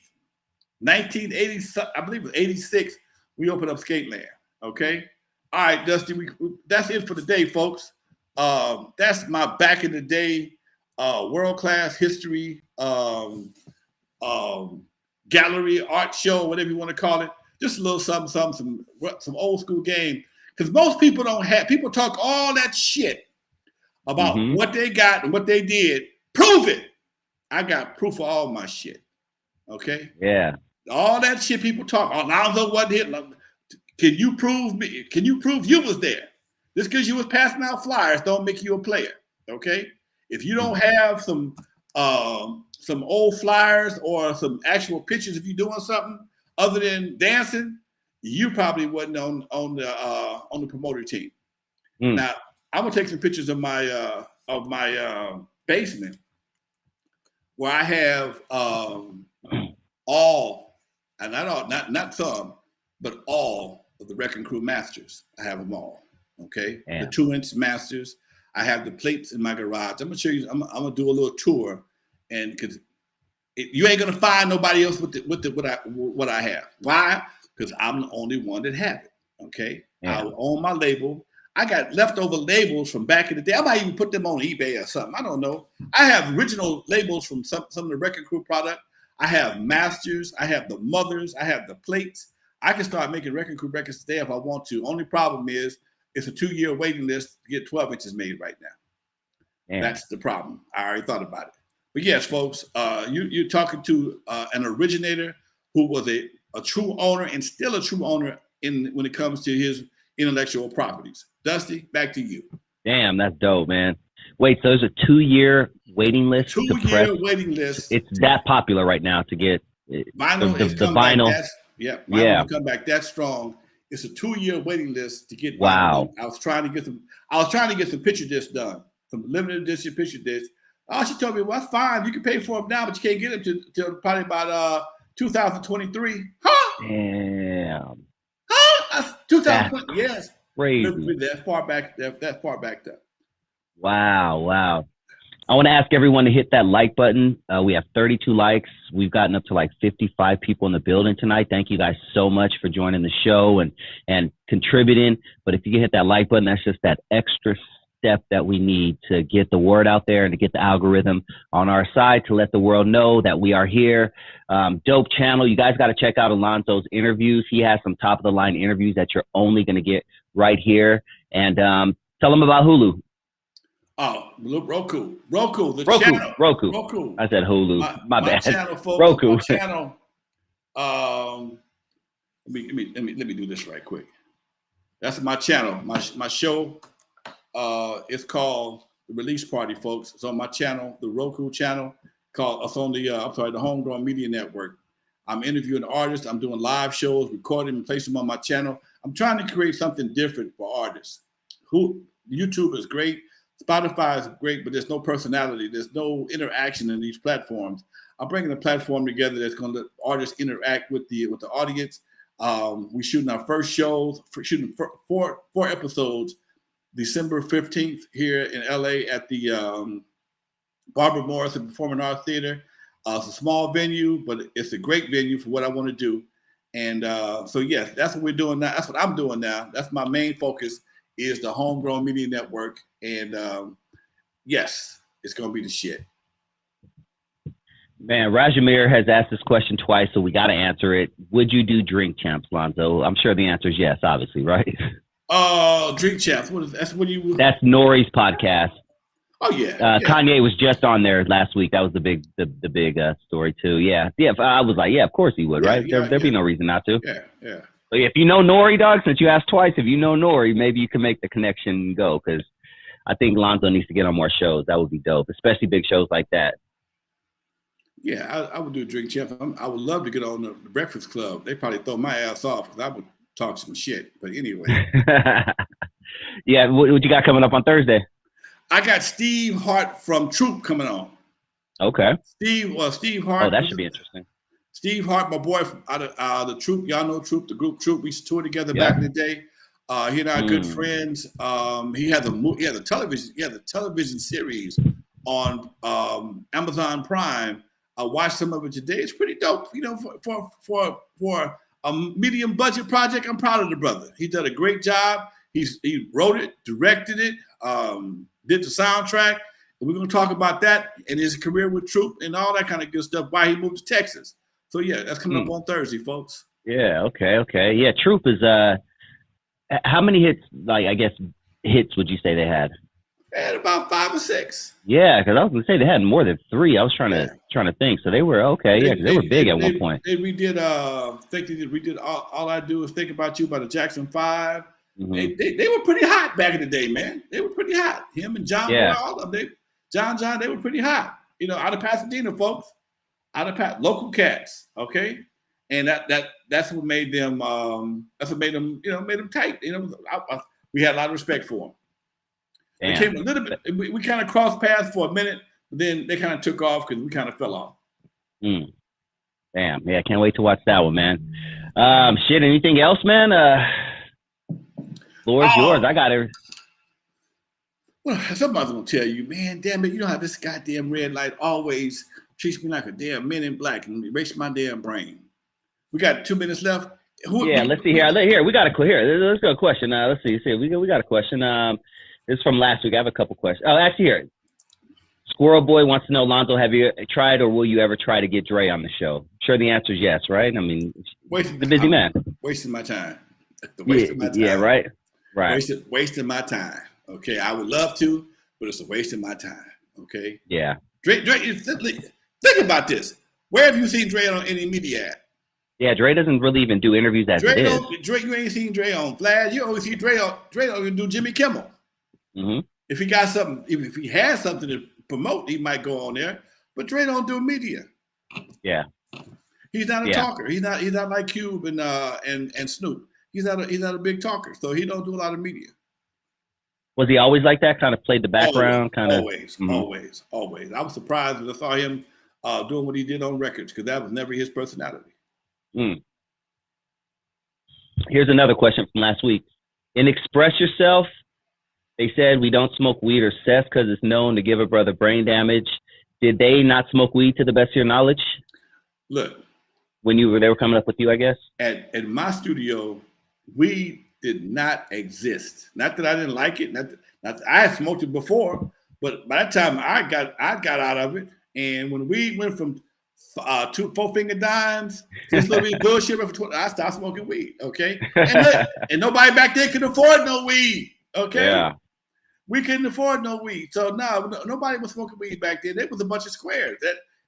1980, I believe it was 86, we opened up Skateland, okay? All right, Dusty, that's it for the day, folks. That's my back in the day world-class history gallery, art show, whatever you want to call it. Just a little something, some old school game. Because most people people talk all that shit about what they got and what they did. Prove it. I got proof of all my shit, okay? Yeah. All that shit people talk. Oh, Lonzo wasn't here. Can you prove me? Can you prove you was there? Just because you was passing out flyers don't make you a player. Okay. If you don't have some old flyers or some actual pictures of you doing something other than dancing, you probably wasn't on the promoter team. Now I'm gonna take some pictures of my basement where I have all. And not some, but all of the Wrecking Crew masters. I have them all. Okay, the 2-inch masters. I have the plates in my garage. I'm gonna show you. I'm gonna do a little tour, and because you ain't gonna find nobody else with what I have. Why? Because I'm the only one that have it. Okay, I own my label. I got leftover labels from back in the day. I might even put them on eBay or something. I don't know. I have original labels from some of the Wrecking Crew product. I have masters, I have the mothers, I have the plates. I can start making Wrecking Crew records today if I want to. Only problem is it's a 2-year waiting list to get 12 inches made right now. That's the problem. I already thought about it. But yes, folks, you're talking to an originator who was a true owner and still a true owner when it comes to his intellectual properties. Dusty, back to you. Damn, that's dope, man. Wait, so there's a 2-year waiting list? 2-year waiting list. It's that popular right now to get vinyl. The vinyl. Vinyl come back that strong. It's a 2-year waiting list to get. Wow. I was trying to get some picture discs done, some limited edition picture discs. She told me, well, that's fine. You can pay for them now, but you can't get them till probably about 2023. Huh? Damn. Huh? That's 2020. Yes. Crazy. That far back. That far back there. Wow. I want to ask everyone to hit that like button. We have 32 likes. We've gotten up to like 55 people in the building tonight. Thank you guys so much for joining the show and contributing. But if you can hit that like button, that's just that extra step that we need to get the word out there and to get the algorithm on our side to let the world know that we are here. Dope channel. You guys got to check out Alonzo's interviews. He has some top of the line interviews that you're only going to get right here. And tell them about Hulu. Oh, Roku, the channel. Roku. I said Hulu. My bad. Channel, folks. Roku. My channel. Let me do this right quick. That's my channel. My show. It's called The Release Party, folks. It's on my channel, the Roku channel. It's on the the Homegrown Media Network. I'm interviewing artists. I'm doing live shows, recording and placing them on my channel. I'm trying to create something different for artists. YouTube is great. Spotify is great, but there's no personality. There's no interaction in these platforms. I'm bringing a platform together that's going to let artists interact with the audience. We're shooting our first shows, shooting four episodes, December 15th here in LA at the Barbara Morrison Performing Arts Theater. It's a small venue, but it's a great venue for what I want to do. And so, yes, that's what we're doing now. That's what I'm doing now. That's my main focus is the Homegrown Media Network. And yes, it's going to be the shit. Man, Rajamir has asked this question twice, so we got to answer it. Would you do Drink Champs, Lonzo? I'm sure the answer is yes, obviously, right? Drink Champs. That's Nori's podcast. Oh yeah. Kanye was just on there last week. That was the big story too. Yeah. I was like, yeah, of course he would, right? There'd be no reason not to. Yeah. But if you know Nori, dog, since you asked twice, if you know Nori, maybe you can make the connection and go, because I think Lonzo needs to get on more shows. That would be dope, especially big shows like that. Yeah, I would do a Drink Champs. I would love to get on the Breakfast Club. They probably throw my ass off because I would talk some shit. But anyway. Yeah, what you got coming up on Thursday? I got Steve Hart from Troop coming on. Okay. Steve Hart. Oh, that should be interesting. Steve Hart, my boy out of the Troop. Y'all know Troop, the group Troop. We used to tour together back in the day. He and I are good friends. He had the television series on Amazon Prime. I watched some of it today. It's pretty dope. You know, for a medium budget project, I'm proud of the brother. He did a great job. He wrote it, directed it, did the soundtrack. And we're gonna talk about that and his career with Troop and all that kind of good stuff. Why he moved to Texas. So yeah, that's coming up on Thursday, folks. Yeah. Okay. Yeah. Troop is how many hits? Like, I guess hits would you say they had? They had about 5 or 6. Yeah, because I was gonna say they had more than 3. I was trying to think. So they were okay. Yeah, because they were big at one point. We did. We did. All I Do Is Think About You by the Jackson 5. Mm-hmm. They were pretty hot back in the day, man. They were pretty hot. Him and John, all of them. John, they were pretty hot. You know, out of Pasadena, folks. Local cats. Okay, and that's what made them. That's what made them. Made them tight. You know, we had a lot of respect for them. It came a little bit. We kind of crossed paths for a minute, but then they kind of took off because we kind of fell off. Damn. Yeah, I can't wait to watch that one, man. Shit. Anything else, man? Floor's yours. I got it. Well, somebody's gonna tell you, man. Damn it! You know how this goddamn red light always treats me like a damn Men in Black and erase my damn brain. We got 2 minutes left. Let's see here. Here, we got a here. Let's go a question. Let's see. We got a question. This is from last week. I have a couple questions. Oh, actually, here. Squirrel Boy wants to know, Lonzo, have you tried or will you ever try to get Dre on the show? I'm sure the answer is yes, right? I mean, the busy man. Wasting my time. Wasting my time. Yeah, right. Wasting my time. Okay, I would love to, but it's a waste of my time. Okay. Yeah. Dre, think about this. Where have you seen Dre on any media at? Yeah, Dre doesn't really even do interviews as it is. Dre, you ain't seen Dre on Flash. You only see Dre don't even do Jimmy Kimmel. Mm-hmm. If he got something, if he has something to promote, he might go on there. But Dre don't do media. Yeah. He's not a talker. He's not like Cube and Snoop. He's not a big talker, so he don't do a lot of media. Was he always like that? Kind of played the background, always. I was surprised when I saw him doing what he did on records because that was never his personality. Here's another question from last week. In Express Yourself, they said we don't smoke weed or cess because it's known to give a brother brain damage. Did they not smoke weed to the best of your knowledge? Look, when they were coming up with you, I guess. At my studio, weed did not exist. Not that I didn't like it. Not that I had smoked it before, but by that time I got out of it. And when we went from 2 4-finger dimes, this little bit of bullshit, I stopped smoking weed. Okay, and nobody back then could afford no weed. Okay, yeah. We couldn't afford no weed, so no, nobody was smoking weed back then. It was a bunch of squares.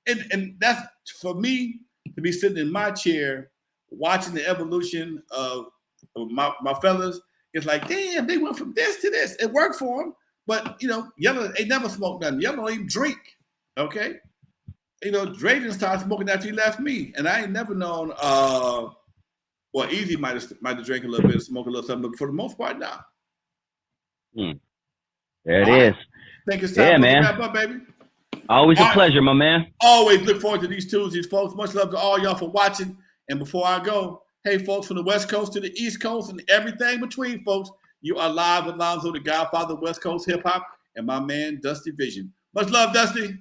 And that's for me to be sitting in my chair watching the evolution of my fellas. It's like, damn, they went from this to this. It worked for them, but Yellow ain't never smoked nothing. Yellow don't even drink. Okay, Dre didn't start smoking after he left me, and I ain't never known. Well, Easy might have drank a little bit, smoke a little something, but for the most part, nah. There it is. I think it's time to wrap up, baby. Always a pleasure, my man. Always look forward to these Tuesdays, folks. Much love to all y'all for watching. And before I go, hey, folks, from the West Coast to the East Coast and everything between, folks, you are live with Lonzo, the Godfather of West Coast hip hop, and my man, Dusty Vision. Much love, Dusty.